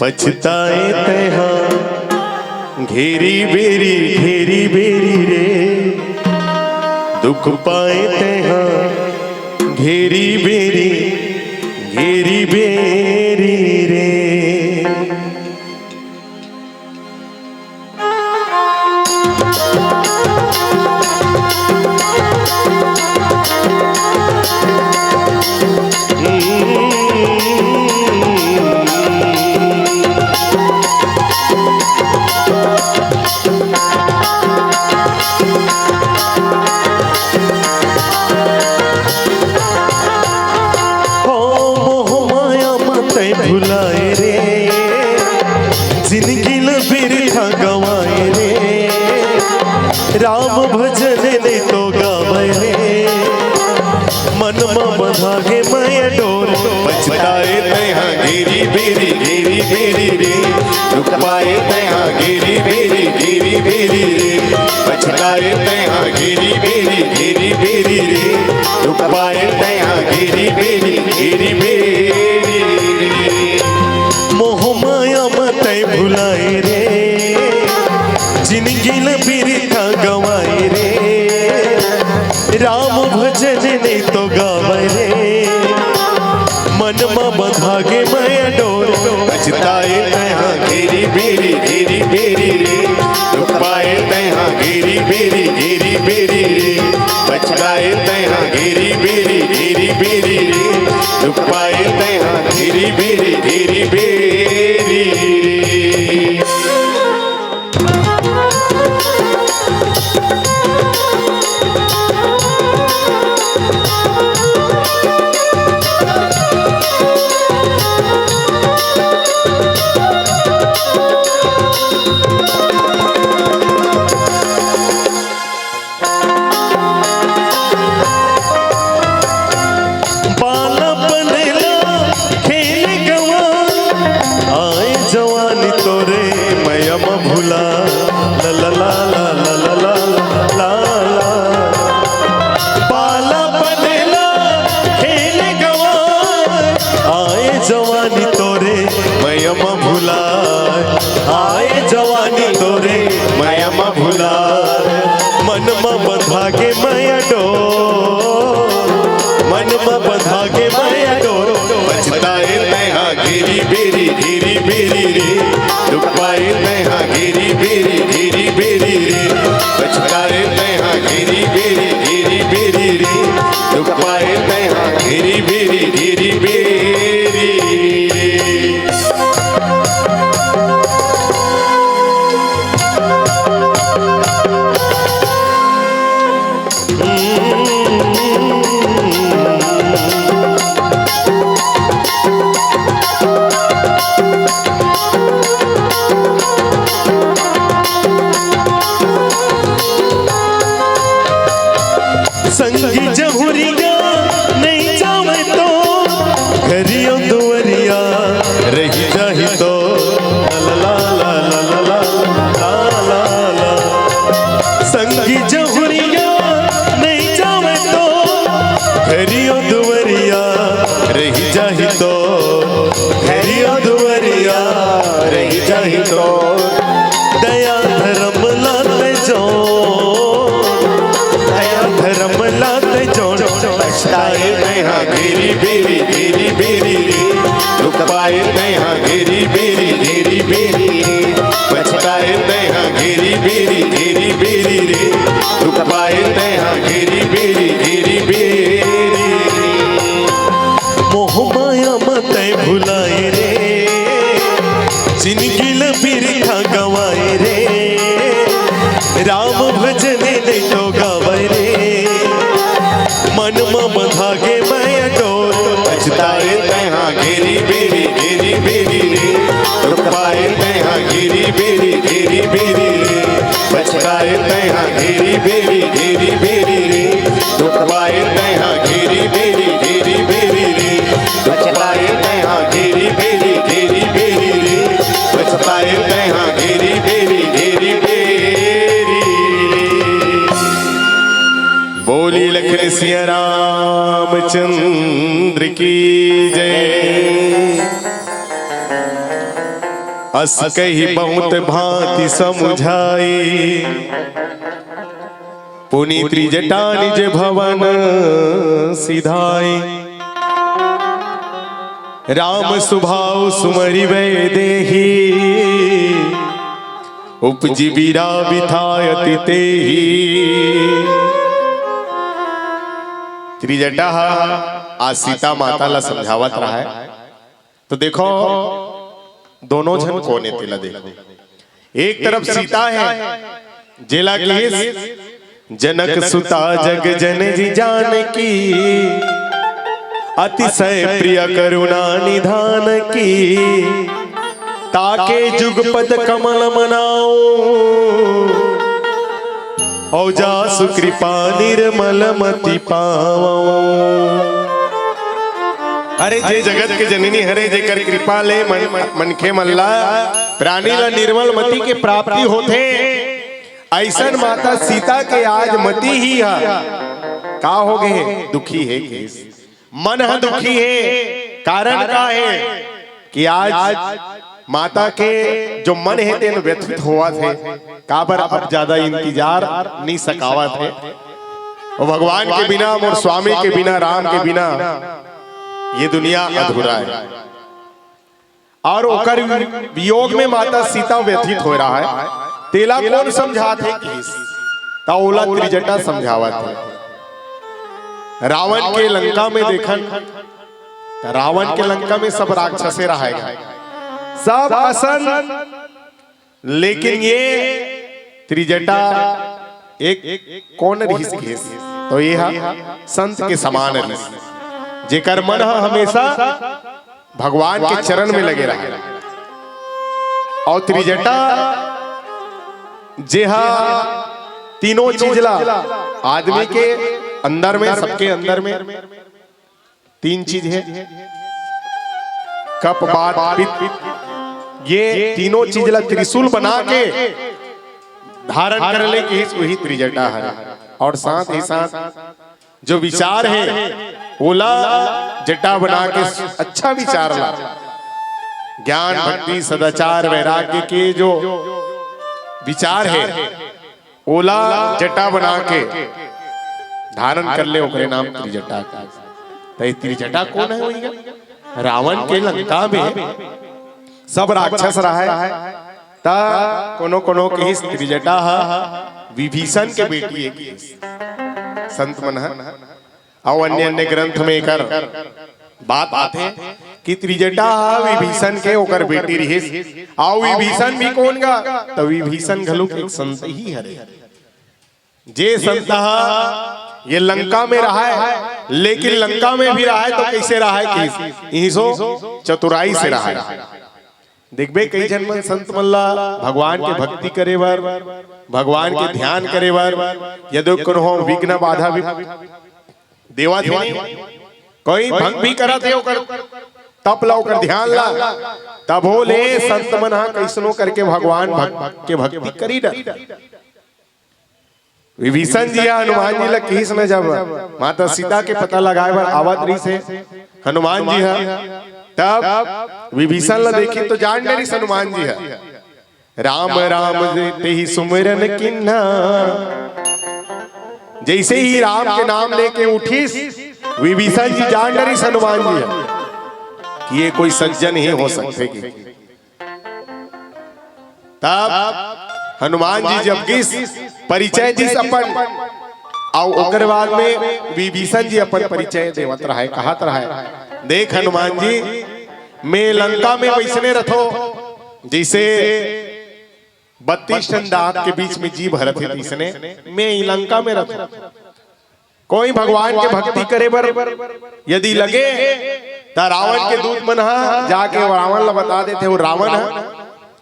पछताए तहा घेरी बेरी रे, दुख पाए तहा घेरी बेरी रे। भुलाए रे, जिंदगी न बिरथा गवाए रे, राम भजन नहीं तो गावे रे, मन में बंधागे माया डोर, पछताए तहा घेरी बेरी रे, दुख पाए तहा घेरी बेरी रे, पछताए तहा घेरी बेरी रे, दुख पाए तहा घेरी बेरी मोह माया मत भुलाए रे, जिंदगी न बिरथा गवाए रे, राम भजन नहीं तो गावे रे, मन में बंधागे माया डोर, पछताए तहा घेरी बेरी रे, दुख पाए तहा घेरी बेरी रे, पछताए तहा घेरी बेरी रे, दुख पाए तहा घेरी बेरी रे। जवानी तोरे मयम भुला धर्म लाते जो, दया धर्म लाते जो, पछताए नया घेरी बेरी घेरी बेरी रे, दुख पाए नया घेरी बेरी घेरी बेरी रे, पछताए नया घेरी बेरी घेरी बेरी रे, दुख पाए नया घेरी बेरी घेरी बेरी रे। मोह माया मत भुलाए रे, जिनकी बिरखा गवाए रे, राम भजने दे तो गावे रे, मन में धागे मैं डोर, पछताए तहाँ घेरी बेरी घेरी बेरी रे, दुख पाए तहाँ घेरी बेरी घेरी बेरी रे, पछताए तहाँ घेरी बेरी घेरी बेरी रे, दुख पाए तहाँ घेरी बेरी घेरी बेरी रे, पछताए तहाँ घेरी बेरी घेरी बेरी रे, पछताए तहाँ घेरी बेरी घेरी बेरी। बोली लखन सिया रामचंद्र की जय। अस कही बहुत भांति समुझाई, पुनि त्रिजटा निज भवन सिधाई, राम सुभाव सुमरि वै देहि, उपजी बीरा बिथायति तेहि। त्रिजटा आज सीता माता ला समझावत रहा है। तो देखो दोनों जन कोने तिला देखो, एक तरफ सीता है जेला केस, जनक सुता जग जन जी जानकी, अतिशय प्रिय करुणा निधान की, ताके जुगपद कमल मनाओ, औ जासु कृपा निर्मल मति पावो। अरे जे जगत के जननी हरे जेकर कृपा ले मनखे मल्ला प्राणी ला निर्मल मति के प्राप्ति होथे, ऐसन माता सीता के आज मति ही है का हो गए दुखी है, मन है दुखी है। कारण का है कि आज माता के जो मन है तेन व्यथित हुआ थे, काबर अब ज्यादा इंतजार नहीं सकावा थे। और भगवान के बिना और स्वामी के बिना राम के बिना ये दुनिया अधूरा है। और ओकर वियोग में माता सीता व्यथित हो रहा है। तेला कौन समझाते ताओला त्रिजटा समझावा थे। रावण के लंका में देखन, रावण के लंका में सब राक्षसे रहेगा, सब असन, लेकिन ये त्रिजटा एक कौन ऋषि घेस, तो ये संत के समान ऋषि जेकर मन हमेशा भगवान के चरण में लगे रहे। और त्रिजटा जेहा तीनों चीजला आदमी के अंदर में, सबके अंदर में तीन चीज है, कप बात पित्त, ये तीनों चीजला त्रिशूल बना के धारण कर ले कि वही त्रिजटा है। और साथ ही साथ जो विचार है ओला जटा बना के अच्छा विचार ला, ज्ञान भक्ति सदाचार वैराग्य के जो विचार है ओला जटा बना के धारण कर ले, ओकरे नाम त्रिजटा का। तो त्रिजटा कौन है? वही रावण के लंका में सब राक्षस रहा है, ता कोनो कोनो के त्रिजटा विभीषण के बेटी है संत मन है। और अन्य अन्य ग्रंथ में कर बात आते कि त्रिजटा विभीषण के ओकर बेटी रही। आओ विभीषण भी कौन गा? तो विभीषण घलुक एक संत ही हरे, जे संत ये लंका में रहा है, लेकिन लंका में भी रहा है तो कैसे रहा है कि चतुराई से रहा है। देखबे कई जन मन संत मल्ला भगवान के भक्ति करे बर, भगवान के ध्यान करे बर, यदि करो विघ्न बाधा भी देवा थे, कोई भंग भी करा थे ओकर तप ला ओकर ध्यान ला, तब हो ले संत मन कैसनो करके भगवान के भक्ति करी ना। विभीषण जी हनुमान जी लग किस में जब माता सीता के पता लगाए बर आवत रही से हनुमान जी है, तब विभीषण ला देखी तो जान डरी हनुमान जी है, राम राम ते ही सुमिरन किन्ना। जैसे ही राम के नाम लेके उठी विभीषण जी जान डरी हनुमान जी कि ये कोई सज्जन ही हो सकते कि। तब हनुमान जी जब किस परिचय जिस अपन और ओकर बाद में विभीषण जी अपन परिचय देवत रहे कहत रहे, देख हनुमान जी मैं लंका में वैसने रथो जैसे 32 टन दांत के बीच में जीभ भरत है तीसने मैं लंका में रथो। कोई भगवान के भक्ति करे बर यदि लगे तो रावण के दूत मन जाके रावण ला बता देते वो रावण है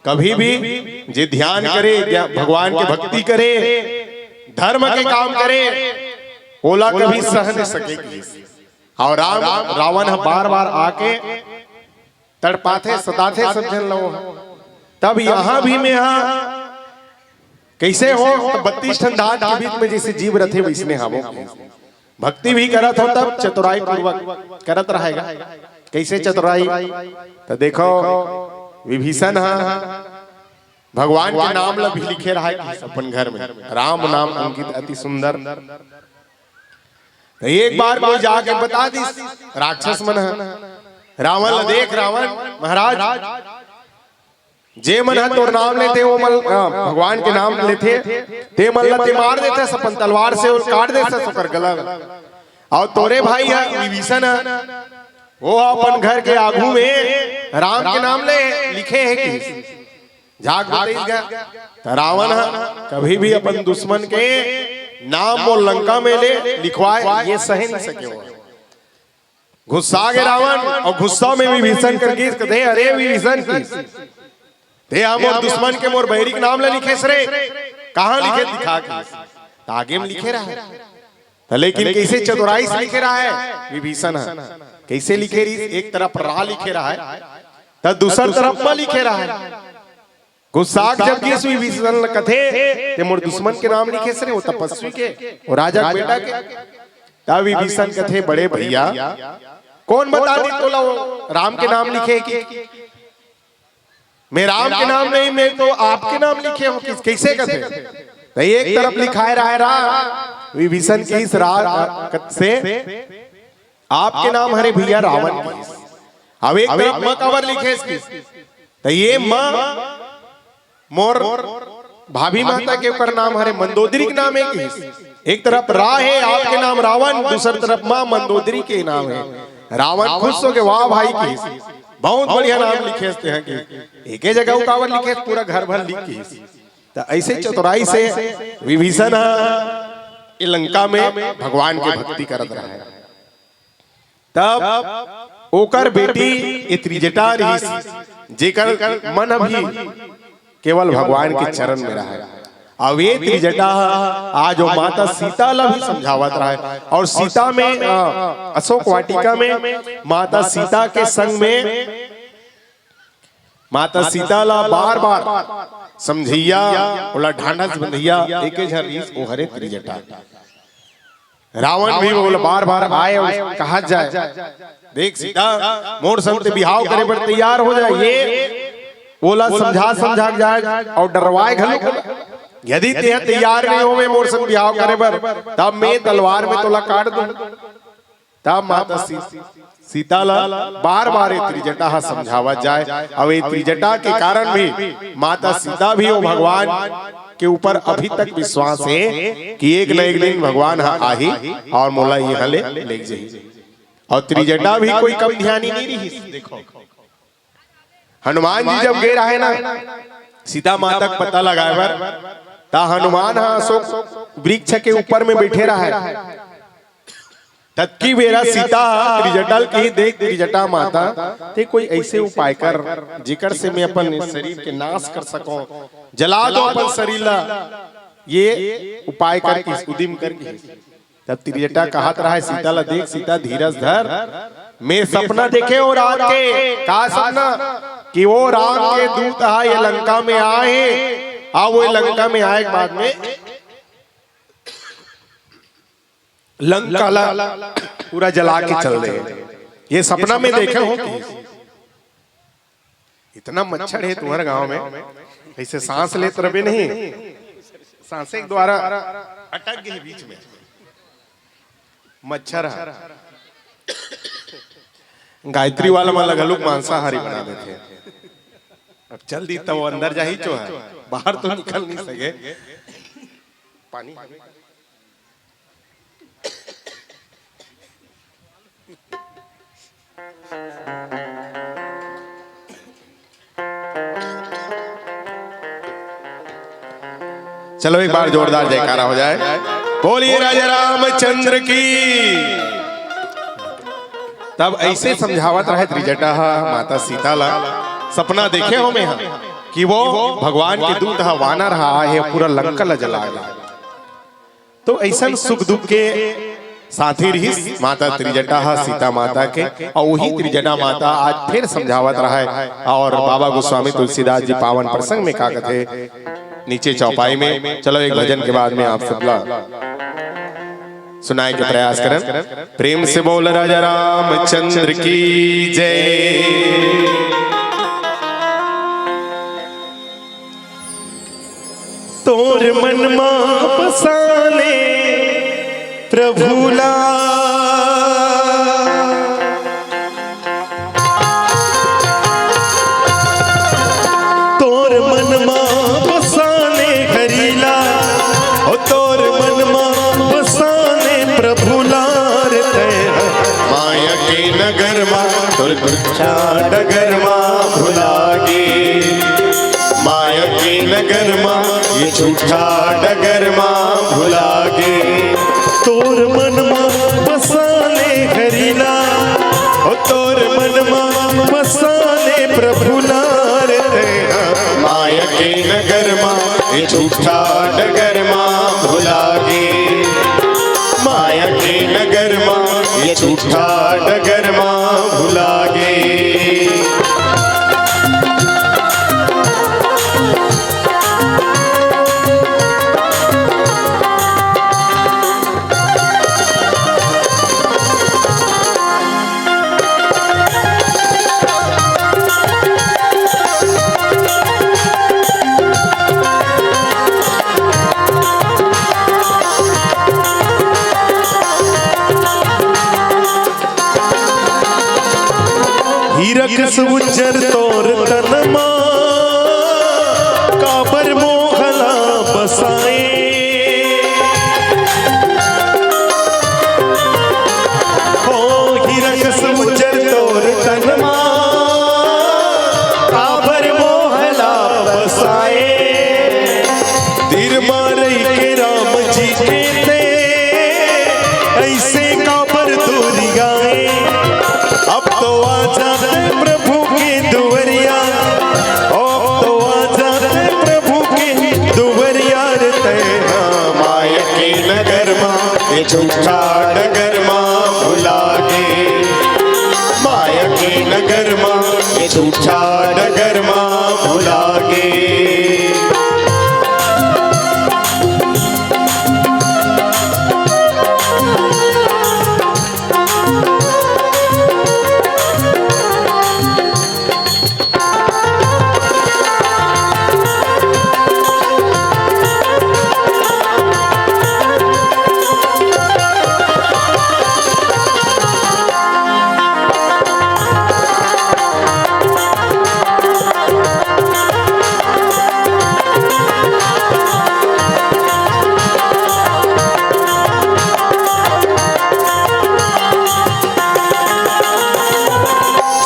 कभी भी जे ध्यान करे भगवान के भक्ति करे धर्म के काम करे ओला कभी सह नहीं सकेगी। और रावण बार बार आके तड़पाथे सताथे समझन लो। तब यहाँ भी में कैसे हो 32 टन दांत के बीच में जैसे जीव रथे वैसने हावो भक्ति भी करत हो तब चतुराई पूर्वक करत रहेगा। कैसे चतुराई तो देखो विभीषण भगवान के नाम ला भी लिखे रहा है अपन घर में राम नाम अंकित अति सुंदर। तो एक बार कोई जाके बता दी राक्षस मन रावण ला देख रावण महाराज जे मन तोर नाम लेते वो मन भगवान के नाम लेते ते मन ला ते मार देते अपन तलवार से और काट देते सोकर गला। और तोरे भाई है विभीषण वो अपन घर के आगू में राम के नाम ले लिखे है कि जाग गया। रावण कभी भी अपन दुश्मन के नाम वो लंका में ले लिखवाए ये सही नहीं सके। गुस्सा गए रावण और गुस्सा में विभीषण करके कहते अरे विभीषण की ते मोर दुश्मन के मोर बैरी के नाम ले लिखे सरे कहाँ लिखे दिखा के आगे में लिखे रहा है लेकिन कैसे चतुराई से लिखे रहा है विभीषण कैसे लिखे रही एक तरफ रा लिखे रहा है तब दूसरी तरफ में लिखे रहा है। गुस्सा जब विभीषण कथे ते मोर दुश्मन के नाम लिखे सरे वो तपस्वी के वो राजा के बेटा के। तब विभीषण कथे बड़े भैया कौन बता दी तो राम के नाम लिखे कि मैं राम के नाम नहीं मैं तो आपके नाम लिखे हो कैसे कथे। तो एक तरफ लिखाए रहा विभीषण की इस राग से आपके नाम हरे भैया रावण की। अब एक तरफ मां कवर लिखे तो ये मां मोर भाभी माता के ऊपर नाम हरे मंदोदरी के नाम है। एक तरफ रा है आपके नाम रावण दूसरी तरफ मां मंदोदरी के नाम है। रावण खुश हो के वाह भाई की बहुत बढ़िया नाम लिखे हैं कि एक ही जगह कावर लिखे पूरा घर भर लिख के। तो ऐसे चतुराई से विभीषण लंका में भगवान के भक्ति करत रहा है। तब ओकर बेटी त्रिजटा रही जेकर मन भी केवल भगवान के चरण में रहा है। अब ये त्रिजटा आज वो माता सीता ला भी समझावत रहा है। और सीता में अशोक वाटिका में माता सीता के संग में माता सीता ला बार बार समझैया बोला ढांढस बंधैया एक वो हरे त्रिजटा। रावण भी बोला बार बार आए कहा जाए देख सीता मोर संग बिहाव करे पर तैयार हो जाए ये बोला समझा जाए और डरवाए घलो यदि ते तैयार नहीं हो मोर संग बिहाव करे बर तब मैं तलवार में तोला काट दूं। तब माता सीता ला बार बार त्रिजटा समझावा जाए। अब ये त्रिजटा के कारण भी माता सीता भी वो भगवान के ऊपर अभी तक विश्वास है कि एक न एक दिन भगवान आही और मोला यहाँ ले जाए। और त्रिजटा भी कोई कम ध्यानी नहीं रही। देखो हनुमान जी जब गए रहे ना सीता माता का पता लगाए बर ता हनुमान अशोक वृक्ष के ऊपर में बैठे रहा है। तत्की बेरा सीता त्रिजटल की देख त्रिजटा माता ते कोई ऐसे उपाय कर जिकर से मैं अपन शरीर के नाश कर सकूं जला दो अपन शरीर ला ये उपाय कर उदिम करके। तब त्रिजटा कहत रहा है सीता ला देख सीता धीरज धर मैं सपना देखे और रात के कहा सपना कि वो राम के दूत ये लंका में आए वो लंका में आए बाद में लंका पूरा जला के चल रहे। ये सपना में देखे हो इतना मच्छर है तुम्हारे गांव में ऐसे सांस लेते रहे नहीं, सांसें एक द्वारा अटक गए बीच में, मच्छर गायत्री वाला में लगा लोग मांसाहारी बना देते। अब चल दी तो वो अंदर जा ही चो है, बाहर तो निकल नहीं सके। पानी चलो एक बार जोरदार जयकारा हो जाए। बोलिए राजा रामचंद्र की। तब ऐसे समझावत रहे त्रिजटा माता सीता ला, सपना देखे हो में कि वो भगवान के दूत वानर है पूरा लंका ला जला। तो ऐसा सुख दुख के साथी रही माता त्रिजटा सीता माता के, और वही त्रिजटा माता आज फिर समझावत रहा है। और बाबा गोस्वामी तुलसीदास जी पावन प्रसंग में का कथे नीचे चौपाई में। चलो एक भजन के बाद में आप सबला सुनाए के प्रयास करें। प्रेम से बोल राजा रामचंद्र की जय। तोर मन मां बसाने प्रभुला, तोर मन मां बसाने हरीला, ओ तोर मन मां बसाने प्रभुला रे तेरा। माया के नगर मां तोर तुच्छा डगर मां भुलागे, माया के नगर मां ये झूठा डगर मां भुलागे। तोर मन मां बसाने हरीला, ओ तोर मन मां बसाने प्रभुला रे तेरा। माया के नगर मां ये झूठा डगर मां भुलागे, माया के नगर मां ये झूठा डगर मां भुलागे। हीरक उज्जर तोर तनमा काबर मोहला बसाए। हो हीरक उज्जर तोर तनमा काबर मोहला बसाए। तीर मारई के राम जी के ते ऐसे काबर दूरी गाए। अब तो आजा प्रभु की दुवरिया, ओ तो आजा प्रभु की दुवरिया रे तेरा। माया के नगर मां ये झूठा डगर मां भुलागे, माया के नगर मां ये झूठा डगर मां भुलागे।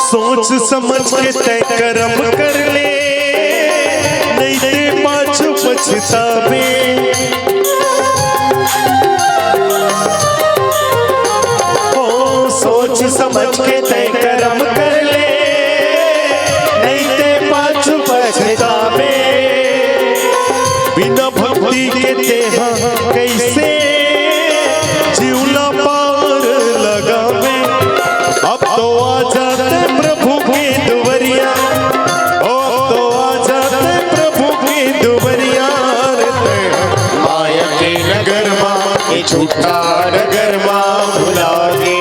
सोच समझ के तय कर्म कर ले, नहीं ते पाछू पछतावे। ओ सोच समझ के तय कर्म कर ले, नहीं ते पाछू पछतावे। बिना भक्ति के तेहा कैसे जीवला पार लगावे। अब तो आ जाते प्रभु की दुवरिया, ओ तो आ जाते प्रभु की दुवरिया रे तेरा। माया के नगर मां ये झूठा डगर मां भुलागे,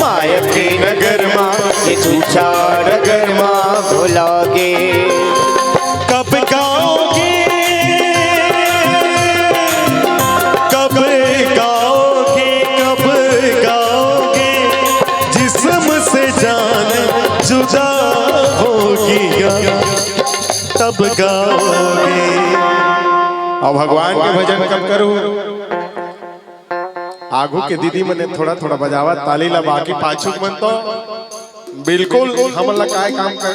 माया के नगर मां ये झूठा डगर मां भुलागे। जोगिया तब गाओगे। और भगवान के भजन कब करूं? आगू के दीदी मने थोड़ा थोड़ा बजावा ताली ला, बाकी पाछू मन तो बिल्कुल हम लगाए काम कर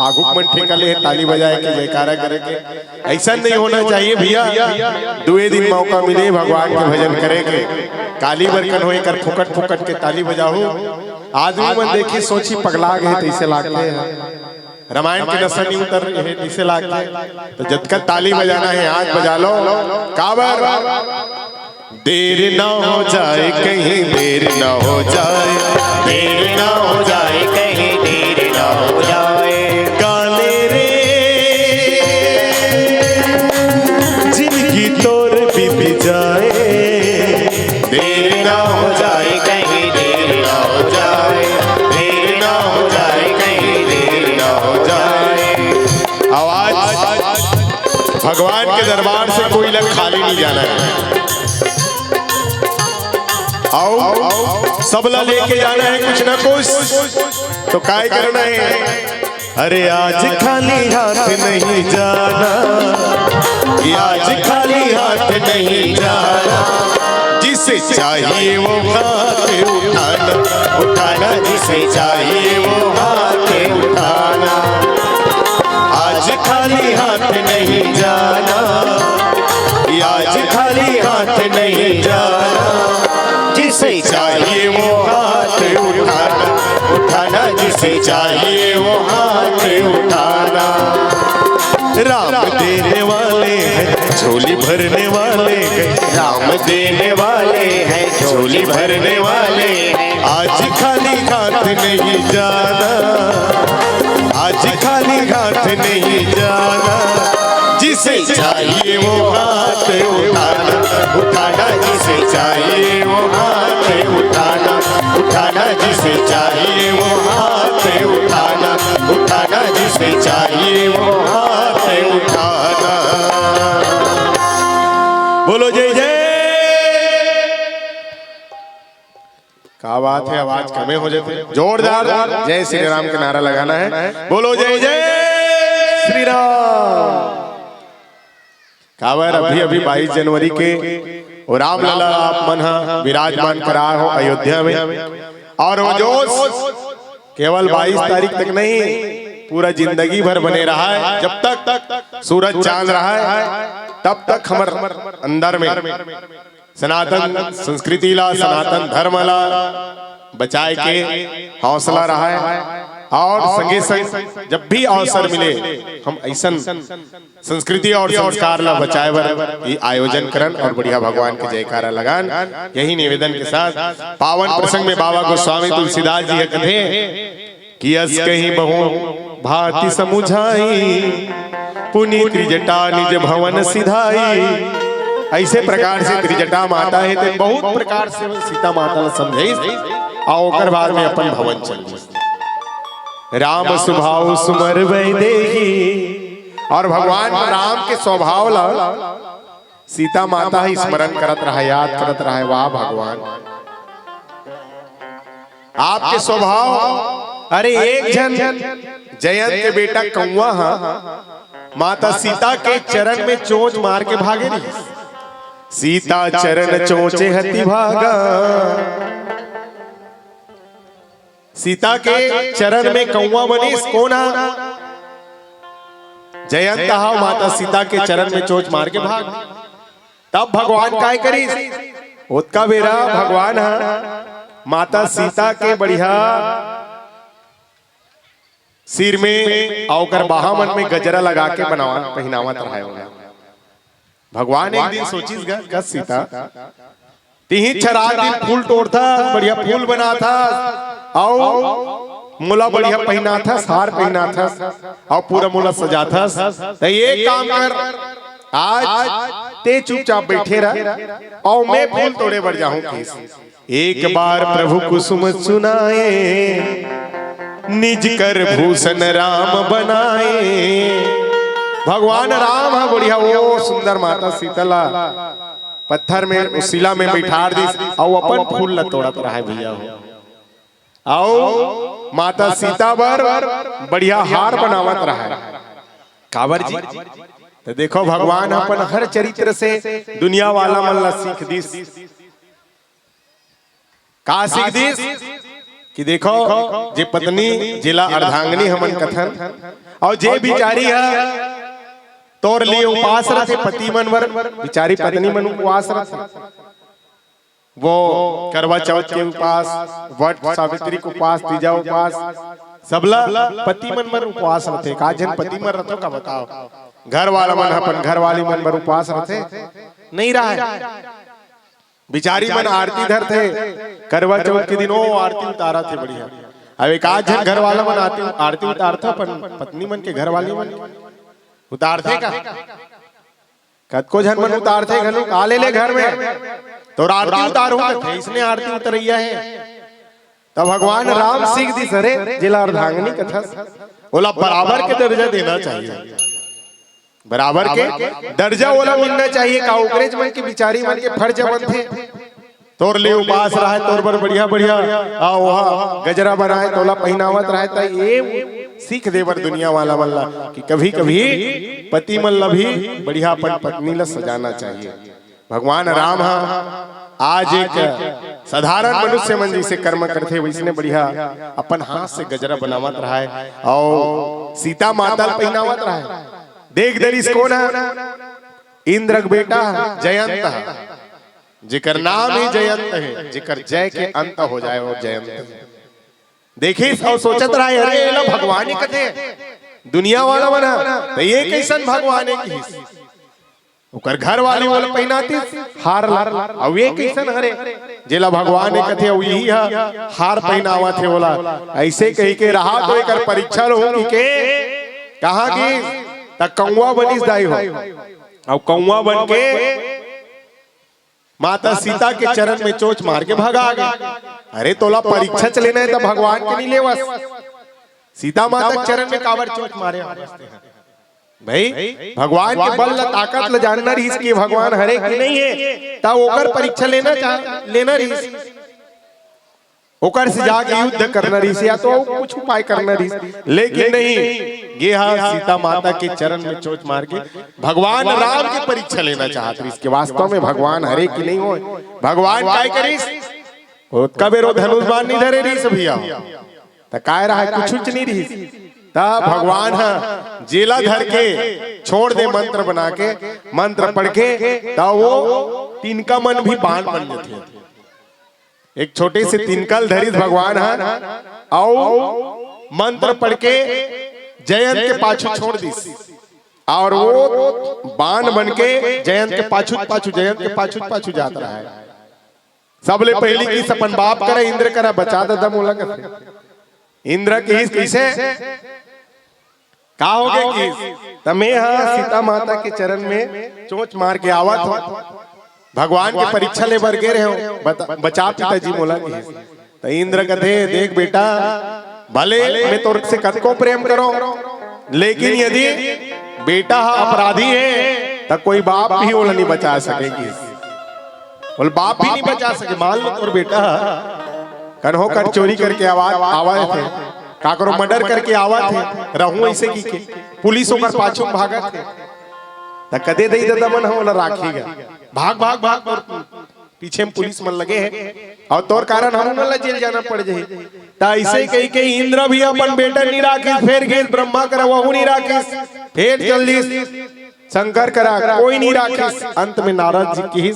आगू मन ठेका ले ताली बजाए के जयकारा करे के। ऐसा नहीं होना चाहिए भैया। दुए दिन मौका मिले भगवान के भजन करेंगे, काली बरकन होए कर फुकट फुकट के ताली बजाओ। आदमी मन देखी सोची पगला गए तैसे लागते हैं, रामायण की नशा नहीं उतर रही है तैसे लागते। तो जब तक ताली बजाना है आज बजा लो। काबर देर ना हो जाए कहीं, देर ना हो जाए, देर ना हो जाए कहीं, देर ना हो जाए। गाने रे जिंदगी तोर बीत जाए, देर ना हो जाए कहीं, देर ना हो जाए, देर ना हो जाए कहीं, देर ना हो जाए। आवाज भगवान के दरबार से कोई लग खाली नहीं जाना है। आओ सबला लेके जाना है कुछ ना कुछ, तो काय करना है? अरे आज खाली हाथ नहीं जाना, आज खाली हाथ नहीं जाना, जिसे चाहिए वो हाथ उठाना, उठाना जिसे चाहिए वो हाथ उठाना। आज खाली हाथ नहीं जाना, आज खाली हाथ नहीं जाना, जिसे चाहिए वो हाथ उठाना, उठाना जिसे चाहिए वो हाथ उठाना। राम देने वाले हैं झोली भरने वाले हैं, राम देने वाले हैं झोली भरने वाले हैं। आज खाली हाथ नहीं जाना, आज खाली हाथ नहीं जाना, जिसे चाहिए वो हाथ उठाना, उठाना जिसे चाहिए वो हाथ उठाना, उठाना जिसे चाहिए वो हाथ उठाना, उठाना जिसे चाहिए वो हाथ उठाना। बोलो जय जय। क्या बात है, आवाज कमे हो जाते, जोरदार जय श्री राम का नारा लगाना है। बोलो जय जय श्री राम। काबर अभी अभी 22 जनवरी के और रामलला आप मन विराजमान करा हो अयोध्या में, और वो जोश केवल 22 तारीख तक नहीं, पूरा जिंदगी भर बने रहा है। जब तक सूरज चांद रहा है तब तक हमार अंदर में सनातन संस्कृति ला, सनातन धर्म ला बचाए के हौसला रहा है। और संगे संग जब भी अवसर मिले हम ऐसा संस्कृति और संस्कार ला बचाए बर ये आयोजन करन और बढ़िया भगवान के जयकारा लगान। यही निवेदन के साथ पावन प्रसंग में बाबा गोस्वामी तुलसीदास जी कथे कि अस कहीं बहु भांति समुझाई, पुनि त्रिजटा निज भवन सिधाई। ऐसे प्रकार से त्रिजटा माता है तो बहुत प्रकार से सीता माता समझे और बाद में अपन भवन चल राम स्वभाव सुमर वैदेही। और भगवान राम के स्वभाव ला सीता माता ही स्मरण करत रहा, याद करत रहा। वाह भगवान आपके स्वभाव। अरे एक जन जयंत के बेटा कौआ माता सीता के चरण में चोंच मार के भागे रही। सीता चरण चोंचे हति भागा। सीता के चरण में कौआ बनीस कोना जयंत माता सीता के चरण में चोंच मार के भाग। तब भगवान काय करीस उत्का बेरा भगवान माता सीता के बढ़िया सिर में और बाहामन में गजरा लगा के बनावा पहनावत रहा। भगवान एक दिन सोचिस गा सीता तीन चार दिन फूल तोड़ता, बढ़िया फूल बना था और मुला बढ़िया पहना था, हार पहना था और पूरा मुला सजा था। तो ये काम कर आज ते चुपचाप बैठे रह और मैं फूल तोड़े बढ़ जाऊं। एक बार प्रभु कुसुम सुनाए, निज कर भूषण राम बनाए। भगवान राम है बढ़िया वो सुंदर माता सीतला पत्थर में उस शिला में बैठा दी और अपन फूल ल तोड़त रहा है भैया। आओ माता सीता बर बढ़िया हार बनावत रहा है काबर जी। तो देखो भगवान अपन हर चरित्र से दुनिया वाला मन ला सीख दिस। का सीख दिस कि देखो जे पत्नी जिला अर्धांगिनी हमन कथन और जे बिचारी है तोर लिए उपवास रथे पति मन वर बिचारी पत्नी मन उपवास रथे। वो करवा चौथ के उपवास, वट सावित्री के उपवास, तीजा उपवास सबला पति मन बर उपवास रथे। का जन पति मन रथो का बताओ, घर वाला मन अपन घर वाली मन बर उपवास रथे नहीं रहा। बिचारी मन आरती धर थे करवा चौथ के दिन, वो आरती उतारा थे बढ़िया। अब एक आध जन घर वाला मन आरती उतारता पत्नी मन के घर वाली मन उतारते का कतको जन मन उतारते घलो का ले घर में तो आरती उतारूंगा, इसने आरती उतरैया है। तब भगवान राम सीख दी सरे जिला अर्धांगिनी कथा बोला बराबर के दर्जा देना चाहिए, बराबर के दर्जा वाला मिलना चाहिए। का उकरेज मन के बिचारी मन के फर्ज बन थे तोर ले उपास रहा है, तोर बर बढ़िया बढ़िया वहा गजरा बनाए तोला पहनावत रहा है। ये सीख देवर दुनिया वाला मल्ला कि कभी कभी पति मल्ला भी बढ़िया अपन पत्नी ला सजाना चाहिए। भगवान राम आज एक साधारण मनुष्य मन जैसे कर्म करते वैसने बढ़िया अपन हाथ से गजरा बनावत रहा है और सीता माता पहनावत रहा है। देख दरिस कौन है? इंद्र बेटा जयंत, जिकर नाम ही जयंत है, जिकर जय के अंत हो जाए वो जयंत। देखिए और सोचत रहा है अरे ये भगवान ही कथे दुनिया वाला बना तो ये कैसन भगवान है की ओकर घर वाली वाला पहनाती हार और ये कैसन हरे जेला भगवान ने कथे यही हार पहनावा थे बोला। ऐसे कही के रहा तो एक परीक्षा होगी के कहा की तक कौवा बनिस दाई हो और कौवा बन के माता सीता के चरण में चोच मार के भागा गए। अरे तोला परीक्षा चलेना है तो भगवान के नहीं लेवस, सीता माता चरण में काबर चोट मारे भाई। भगवान के बल ला ताकत ला जानना रही कि भगवान हरे की नहीं है तब ओकर परीक्षा लेना रही, ओकर से जाके युद्ध करना रही या तो कुछ उपाय करना रही। लेकिन नहीं, ये सीता माता के चरण में चोट मार के भगवान राम की परीक्षा लेना चाहते। इसके वास्तव में भगवान हरे की नहीं हो, भगवान काय करिस कबेरो धनुष बाण नहीं धरे रही भैया तो काय रहा कुछ नहीं रही। तब भगवान जेला धर के छोड़ दे मंत्र बना के, मंत्र पढ़ के तब वो तिनका मन भी बाण बन जाते। एक छोटे से तिनकल धरित भगवान और मंत्र पढ़ के जयंत के पाछू छोड़ दी और वो बाण बन के जयंत के पाछू पाछू जाता रहा है। सबले पहली की अपन बाप करे इंद्र करा बचा दे दम उलग इंद्र की कैसे का हो गए कि तमे सीता माता के चरण में चोंच मार के आवत हो भगवान के परीक्षा ले बर गे रहे हो बचा पिताजी मोला की। तो इंद्र कथे देख बेटा भले मैं तोर से कतको प्रेम करो लेकिन यदि बेटा अपराधी है तो कोई बाप भी ओला नहीं बचा सकेगी, बोल बाप भी नहीं बचा सके। मान लो तोर बेटा कन्हो कर चोरी करके आवाज थे काकरो मर्डर करके आवाज थे रहूं ऐसे की के पुलिस होकर पाछू भागा थे तो कदे दई दादा मन होला राखीगा भाग भाग भाग और पीछे में पुलिस मन लगे है और तोर कारण हम मन जेल जाना पड़ जाए। ता ऐसे कही के इंद्र भी अपन बेटा नहीं राखी, फिर गेल ब्रह्मा करा वहु नहीं राखी, फिर जल्दी शंकर करा कोई नहीं राखी। अंत में नारद जी की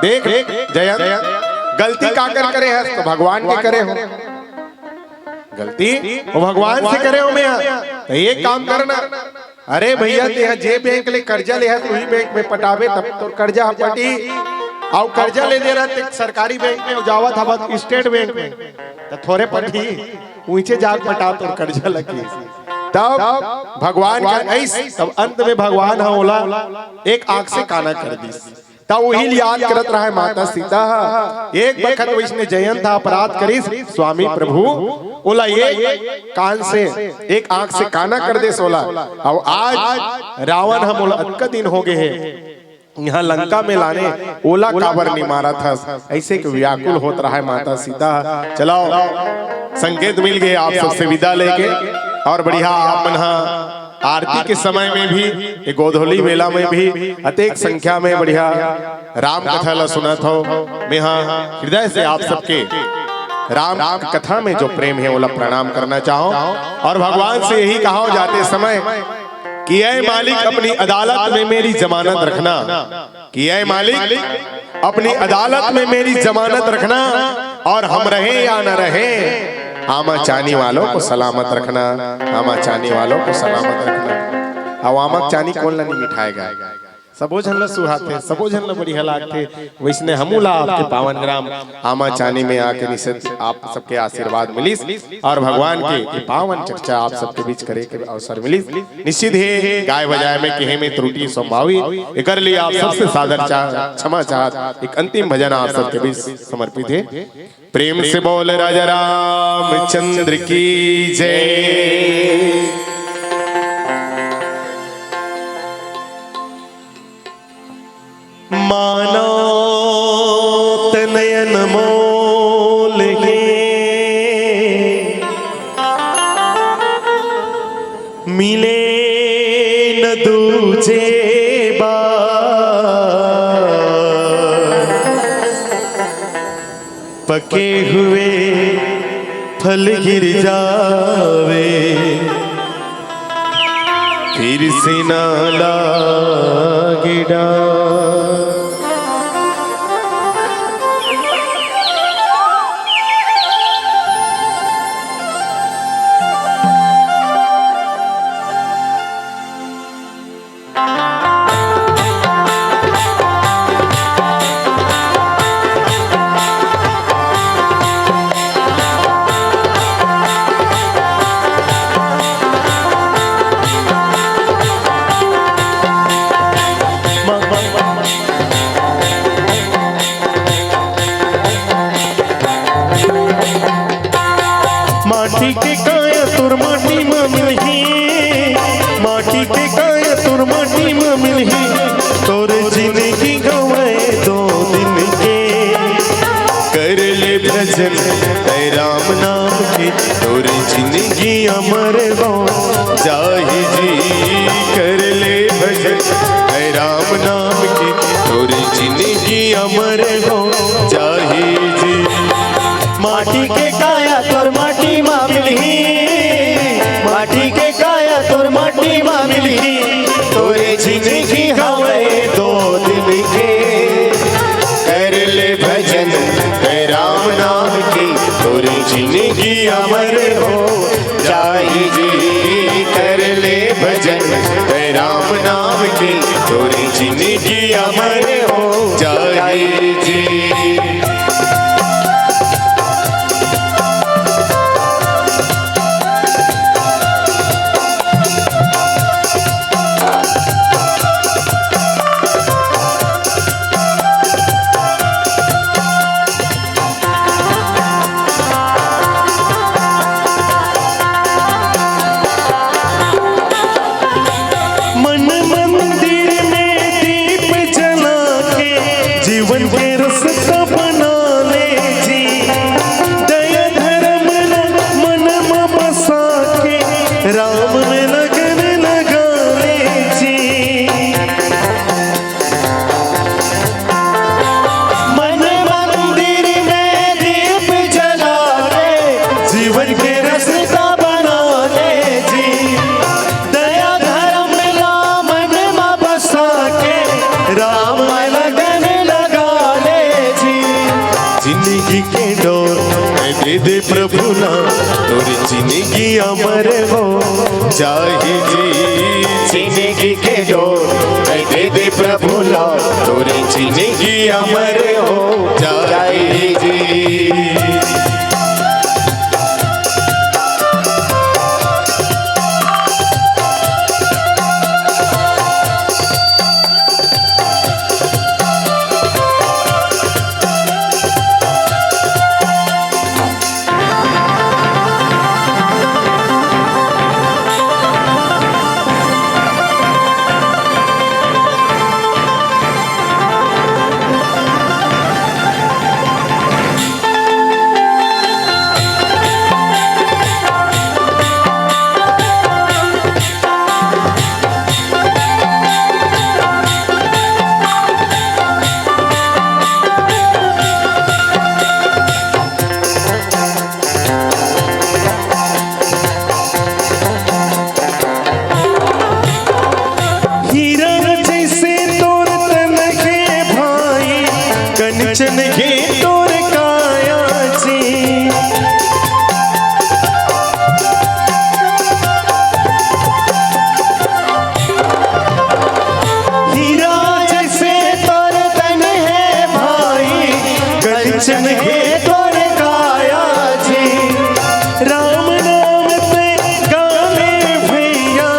देख जयंत गलती का कर करे है तो भगवान के करे हो, गलती वो भगवान से करे हो। मैं तो एक काम करना, अरे भैया ते जे बैंक ले कर्जा ले है तो ही बैंक में पटावे तब तो कर्जा पटी और कर्जा ले दे रहा सरकारी बैंक में जावत हवा स्टेट बैंक में तो थोड़े पटी ऊंचे जाग पटा तो कर्जा लगी। तब भगवान का ऐसे तब अंत में भगवान होला एक आंख से काना कर दी। तब वही याद करत रहा है माता सीता एक वक्त वैष्णव जयंत अपराध करी स्वामी प्रभु ओला एक कान से एक आंख से काना कर दे सोला। और आज रावण हम अक्का दिन हो गए हैं यहाँ लंका में लाने ओला काबर नहीं मारा था, ऐसे कि व्याकुल होत रहा है माता सीता। चलो संकेत मिल गए आप सबसे विदा लेके, और बढ़िया आप मन आरती के समय में भी गोधूली मेला में भी अतेक संख्या में बढ़िया राम कथा ला सुनत हो। मैं हाँ हृदय से आप सबके राम कथा में जो प्रेम है ओला प्रणाम करना चाहो, और भगवान से यही कहा जाते समय कि ऐ मालिक अपनी अदालत में मेरी जमानत रखना, कि ऐ मालिक अपनी अदालत में मेरी जमानत रखना, और हम रहे या न रहे आमा चानी वालों को सलामत रखना, आमा चानी वालों को सलामत रखना। अब आमक चानी कौन ला नहीं मिठाएगा, सबो झन ला सुहाते, सबो झन ला बढ़िया लागते। वैसने हमूला आपके पावन ग्राम आमा चानी में आके निश्चित आप सबके आशीर्वाद मिलिस, और भगवान के पावन चर्चा आप सबके बीच करे के अवसर मिलिस। निश्चित है गाय बजाए में कहे में त्रुटि संभावी कर लिए आप सबसे सादर क्षमा चाहत एक अंतिम भजन आप सबके बीच समर्पित है। प्रेम से बोल राजा रामचंद्र की जय। मानो तनयन मोल है, मिले न दूजे बार, पके हुए फल गिर जावे, फिर से न लागे डार। माटी के काया तुर माटी में मिलही, माटी के काया तुर माटी में मिलही, तोर जिंदगी गवाए 2 दिन के, कर ले भजन ऐ राम नाम के, तोर जिंदगी अमर हो जाहि जी, कर ले भजन ऐ राम नाम के, तोर जिंदगी अमर हो जाहि जी। माटी के काया तोर माटी मां मिलही, माटी के काया तोर माटी मां मिलही, तोरे जिंदगी हवे 2 दिन के, कर ले भजन है राम नाम की, तोरे जिंदगी अमर हो जाहि जी, कर ले भजन है राम नाम की, तोरे जिंदगी अमर हो जाहि जी। दे प्रभु ना तोरी जिंदगी अमर हो जाहि जी, जिंदगी के डोर दे प्रभु ना तोरी जिंदगी अमर हो जाहि जी। दर्शन घे तोर कायाची हीरा जैसे तोर तन है भाई दर्शन घे तोर कायाची राम नाम पे गाने भैया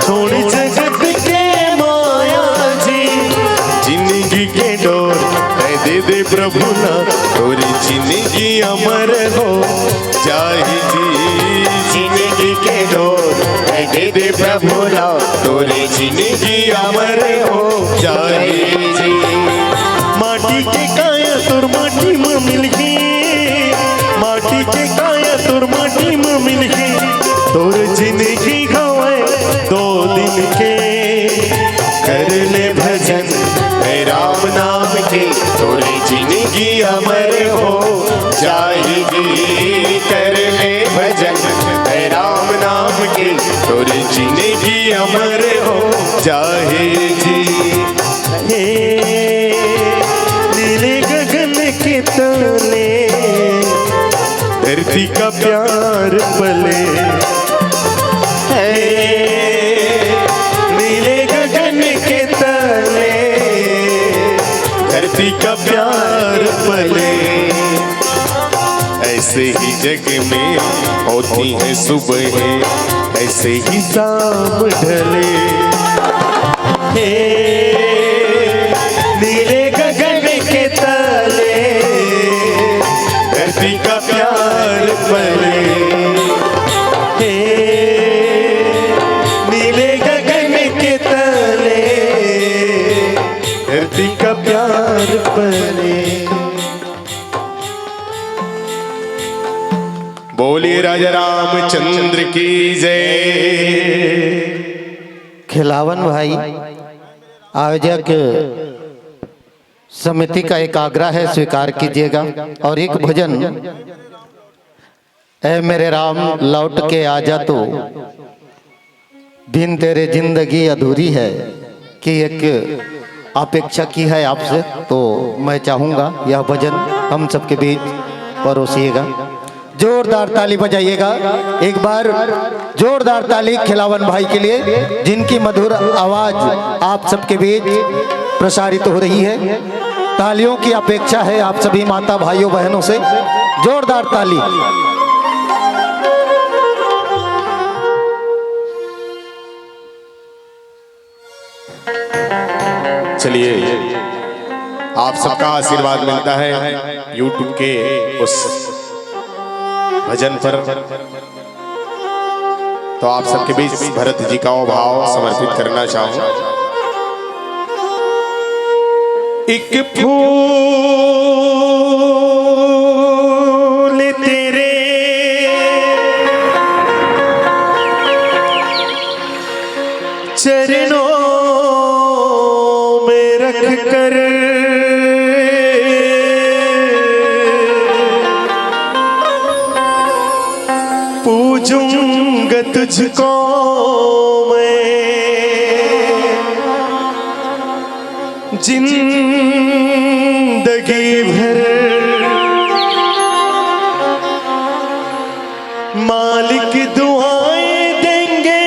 छोड़ जगत के माया जी जिंदगी के डोर दे दे प्रभु ना तोरी जिंदगी अमर हो जाएगी जिंदगी के डोर दे दे प्रभु ना तोरी जिंदगी अमर हो जाएगी माटी के काया तोर माटी में मिल गई माटी के काया तोर माटी में मिल गई तोर जिंदगी गवाए 2 दिन के कर ले भजन राम नाम की तोरी जिंदगी अमर हो जाएगी कर ले भजन राम नाम की तोरी जिंदगी अमर हो जाएगी हे नीले गगन के तले धरती का प्यार पले है नीले गगन के तले धरती का प्यार पले ऐसे ही जग में होती है सुबह ऐसे ही शाम ढले हे नीले गगन के तले धरती का प्यार पले हे नीले गगन के तले धरती का प्यार पले बोलिए राजा रामचंद्र की जय। खिलावन भाई आयोजक समिति का एक आग्रह है स्वीकार कीजिएगा और एक भजन ऐ मेरे राम लौट के आजा तो बिन तेरे जिंदगी अधूरी है कि एक अपेक्षा की है आपसे तो मैं चाहूँगा यह भजन हम सबके बीच परोसिएगा। जोरदार ताली बजाइएगा एक बार जोरदार ताली खिलावन भाई के लिए जिनकी मधुर आवाज आप सबके बीच प्रसारित हो रही है। तालियों की अपेक्षा है आप सभी माता भाइयों बहनों से जोरदार ताली। चलिए आप सबका आशीर्वाद मिलता है YouTube के उस भजन पर तो आप सबके बीच भरत जी का भाव समर्पित करना चाहूं। एक फूल तेरे चरणों में रख कर पूजूंगा तुझको मैं जिंदगी भर मालिक दुआएं देंगे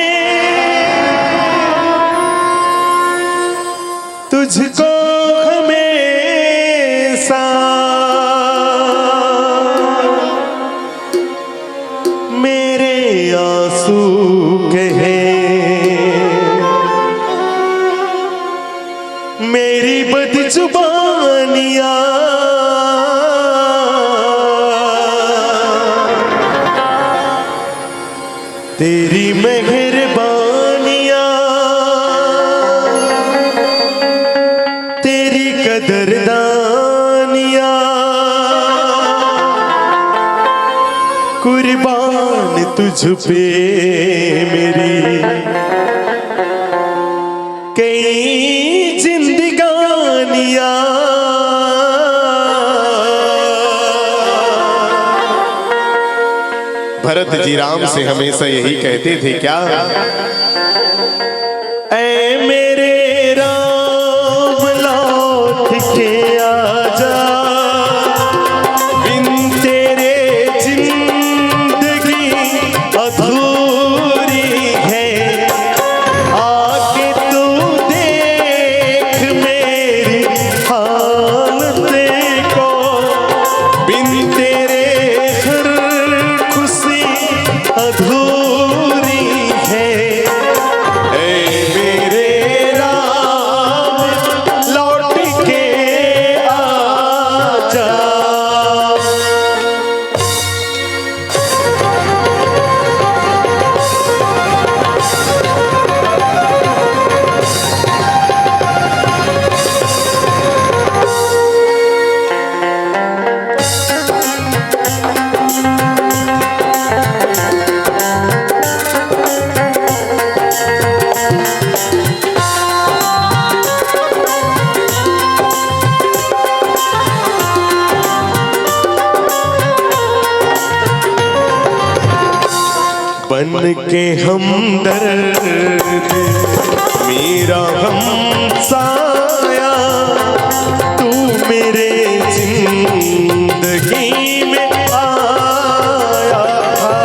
तुझको हमेशा मेरे आंसू कहे मेरी बदजुबानियां तेरी मेहरबानियां तेरी कदरदानियां कुर्बान तुझ पे मेरी कई जिंदगानियां भरत जी राम से हमेशा यही कहते थे क्या ऐ मेरे राम लौट के आजा बन के हमदर्द मेरा हम साया तू मेरे जिंदगी में आया था।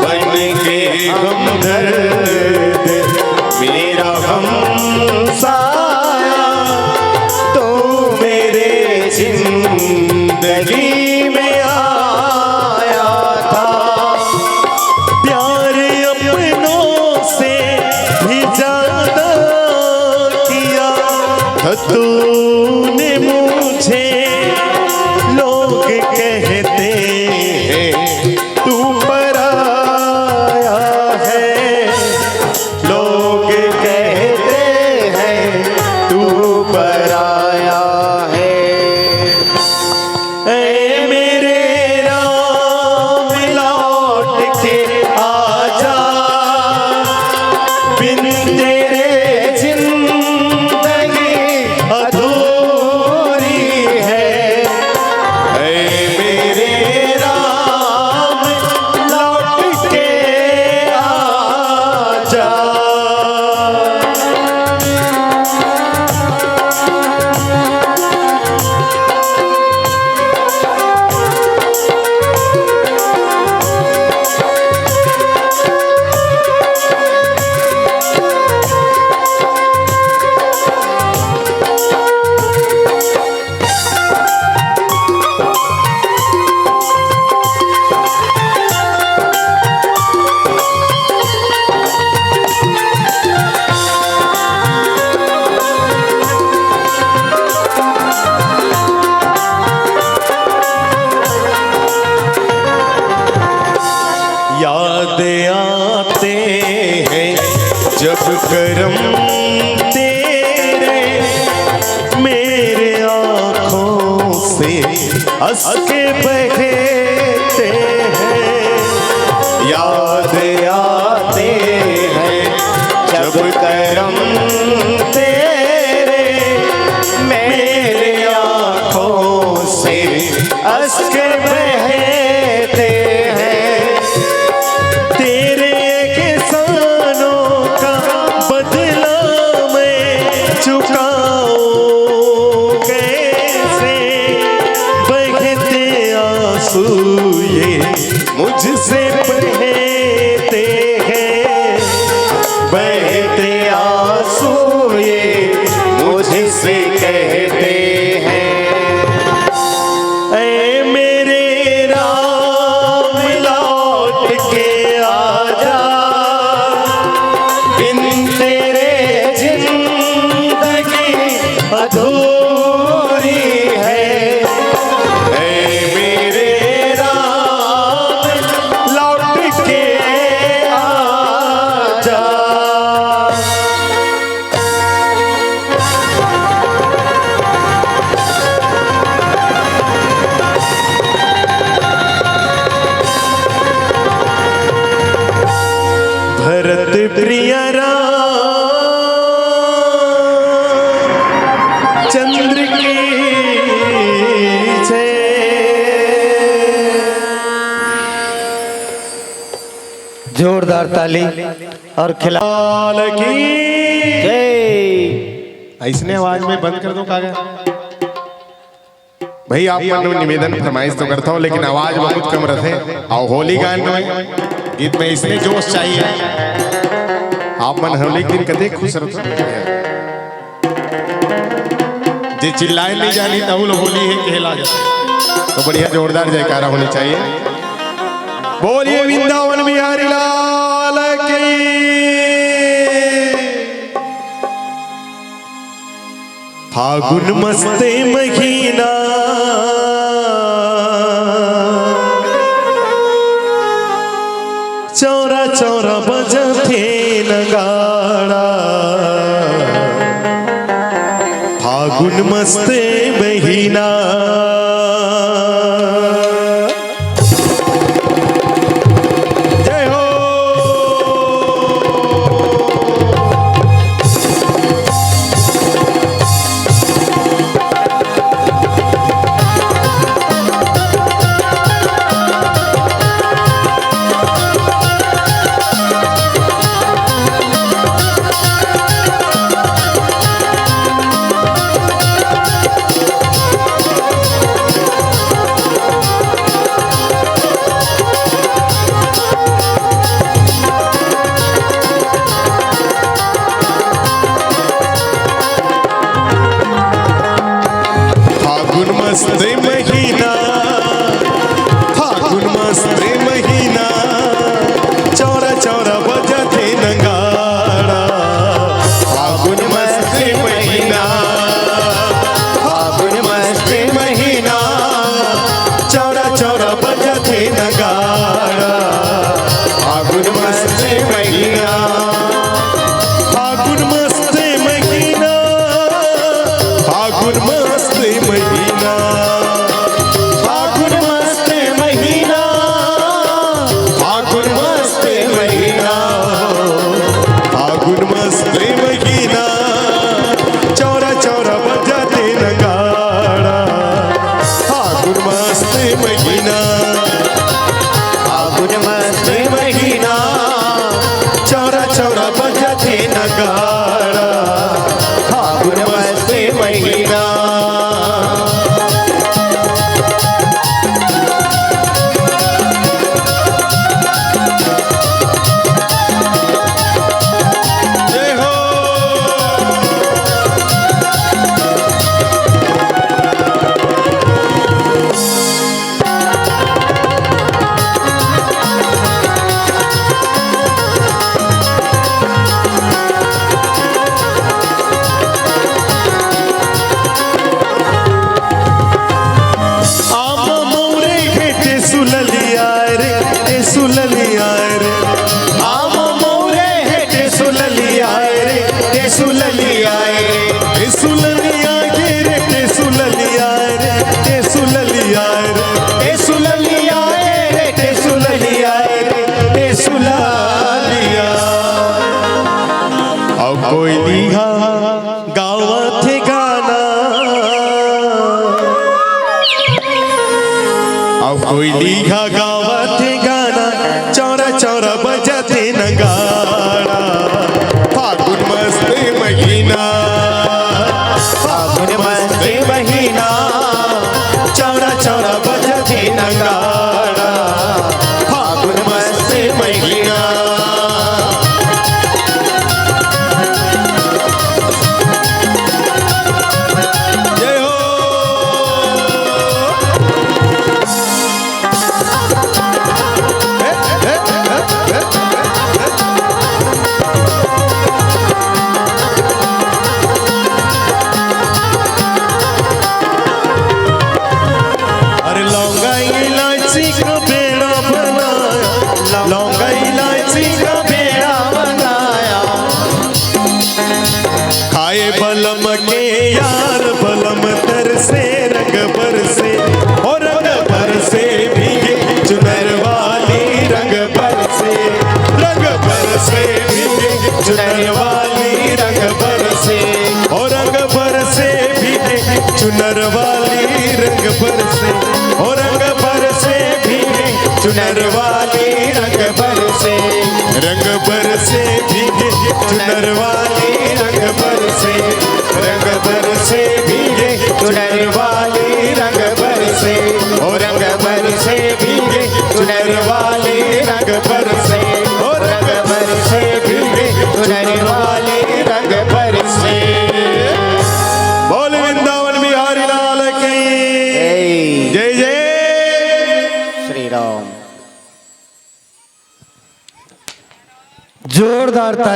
बन के हमदर्द मेरा हम साया तो मेरे जिंदगी में आया था। प्यार अपनों से भी ज्यादा किया था तूने मुझे। लोग कहते हैं तू पराया है, लोग कहते हैं तू पराया है। ऐ मेरे राम लौट के आजा, बिन तेरे जिंदगी अधूरी है। ऐ मेरे राम लौट के आजा। याद आते हैं जब करम तेरे मेरे आँखों से हंस के बहते हैं। याद आते हैं जब करम तेरे मेरे आँखों से हंस के बहते हैं। तेरे एहसानों का बदला मैं चुकाऊं कैसे। बहते आंसू ये मुझसे बहते हैं, बहते आंसू ये मुझसे कहते हैं। ऐ मेरे राम लौट के आजा, बिन तेरे जिंदगी अधूरी है। ऐ मेरे राम लौट के आजा। भरत प्रिय राम चंद्र की जय। जोरदार ताली और खिलाल की जय। ऐसने आवाज में बंद कर दो कागज। भाई आप मन निवेदन फरमाइश तो करता हूँ, लेकिन आवाज बहुत कम रखे। और होली गान में गीत में इसने जोश चाहिए। आप मन होली के दिन कदे खुश रहते जे चिल्लाए नहीं जानी तहुल होली है कहला जाता। तो बढ़िया जोरदार जयकारा होनी चाहिए। बोलिए वृंदावन बिहारी लाल की। फागुन मस्ते महीना चौरा चौरा बजथे नगाड़ा। फागुन मस्ते महीना जय हो। मस्त महीना, फागुन मस्त महीना, चौरा चौरा बजते नगाड़ा। फागुन मस्त महीना, फागुन मस्त महीना, चौरा चौरा बजते नगाड़ा। फागुन मस्त महीना, फागुन मस्त महीना, फागुन मस्त महीना, फागुन मस्त महीना, फागुन मस्त महीना, फागुन मस्त महीना, चौरा चौरा बजाते नगाड़ा। फागुन मस्त महीना, फागुन मस्त महीना, चौरा चौरा बजाते नगाड़ा। फागुन मस्त महीना। जय हो। आम मौरे घेटे सुललिया रे, ए सुललिया रे। आम मोरे हेटे सुललिया रे, ते सुललिया रे, ए सुललिया गे रे, ए सुललिया रे, ए सुललिया रे। ते सुललिया रे, ते सुललिया रे, ते सुललिया। अब कोई लिहा गावा थे गाना, अब कोई लिहा गावा थे गाना, चौरा चौरा बजाते नगाड़ा। फागुन मस्त महीना, फागुन मस्त महीना, चौरा चौरा बजाते नगाड़ा। फागुन मस्त महीना। जय हो। अरे लौंगा इलायची का पेड़ा बनाया, लौंगा इलायची का बेड़ा बनाया, खाए बलम के यार, बलम तर से रंग बरसे, और रंग बरसे भीगे चुनर वाली, रंग बरसे, रंग बरसे भीगे चुनर वाली, रंग बरसे, और रंग बरसे भीगे चुनर वाली, रंग बरसे, और रंग बरसे भीगे चुनर वाली, रंग बरसे, रंग बरसे भीगे चुनर वाली, रंग बरसे, रंग बरसे भीगे चुनर वाली, रंग बरसे, और रंग बरसे भीगे चुनर वाली, रंग बरसे, और रंग बरसे भीगे चुनर वाली, रंग बरसे। बोल वृंदावन बिहारी लाल की जय जय। श्री राम। जोरदार